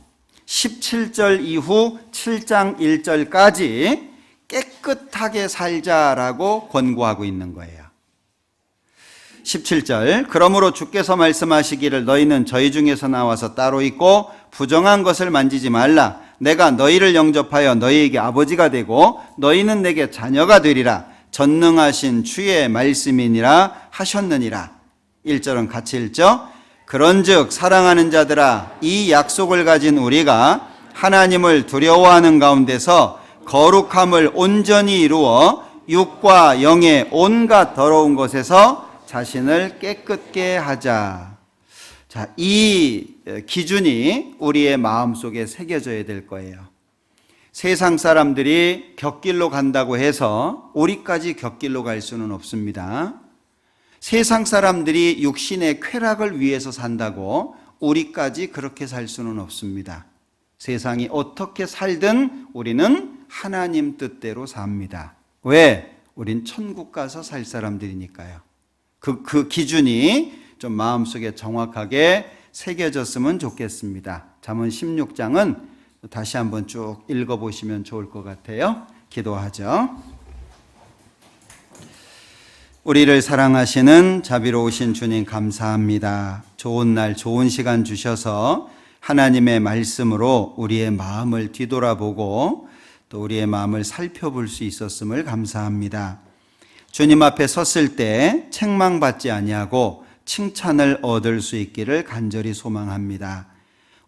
17절 이후 7장 1절까지 깨끗하게 살자라고 권고하고 있는 거예요. 17절 그러므로 주께서 말씀하시기를 너희는 저희 중에서 나와서 따로 있고 부정한 것을 만지지 말라. 내가 너희를 영접하여 너희에게 아버지가 되고 너희는 내게 자녀가 되리라. 전능하신 주의 말씀이니라 하셨느니라. 1절은 같이 읽죠. 그런즉 사랑하는 자들아, 이 약속을 가진 우리가 하나님을 두려워하는 가운데서 거룩함을 온전히 이루어 육과 영의 온갖 더러운 것에서 자신을 깨끗게 하자. 자, 이 기준이 우리의 마음속에 새겨져야 될 거예요. 세상 사람들이 곁길로 간다고 해서 우리까지 곁길로 갈 수는 없습니다. 세상 사람들이 육신의 쾌락을 위해서 산다고 우리까지 그렇게 살 수는 없습니다. 세상이 어떻게 살든 우리는 하나님 뜻대로 삽니다. 왜? 우린 천국 가서 살 사람들이니까요. 그 기준이 좀 마음속에 정확하게 새겨졌으면 좋겠습니다. 잠언 16장은 다시 한번 쭉 읽어보시면 좋을 것 같아요. 기도하죠. 우리를 사랑하시는 자비로우신 주님 감사합니다. 좋은 날 좋은 시간 주셔서 하나님의 말씀으로 우리의 마음을 뒤돌아보고 또 우리의 마음을 살펴볼 수 있었음을 감사합니다. 주님 앞에 섰을 때 책망받지 아니하고 칭찬을 얻을 수 있기를 간절히 소망합니다.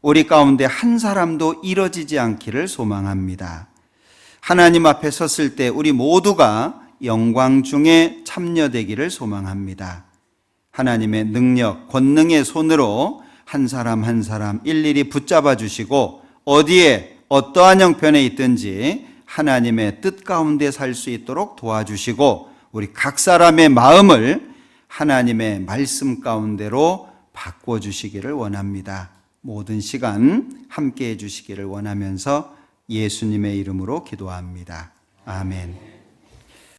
우리 가운데 한 사람도 이뤄지지 않기를 소망합니다. 하나님 앞에 섰을 때 우리 모두가 영광 중에 참여되기를 소망합니다. 하나님의 능력, 권능의 손으로 한 사람 한 사람 일일이 붙잡아 주시고 어디에 어떠한 형편에 있든지 하나님의 뜻 가운데 살 수 있도록 도와주시고 우리 각 사람의 마음을 하나님의 말씀 가운데로 바꿔주시기를 원합니다. 모든 시간 함께해 주시기를 원하면서 예수님의 이름으로 기도합니다. 아멘.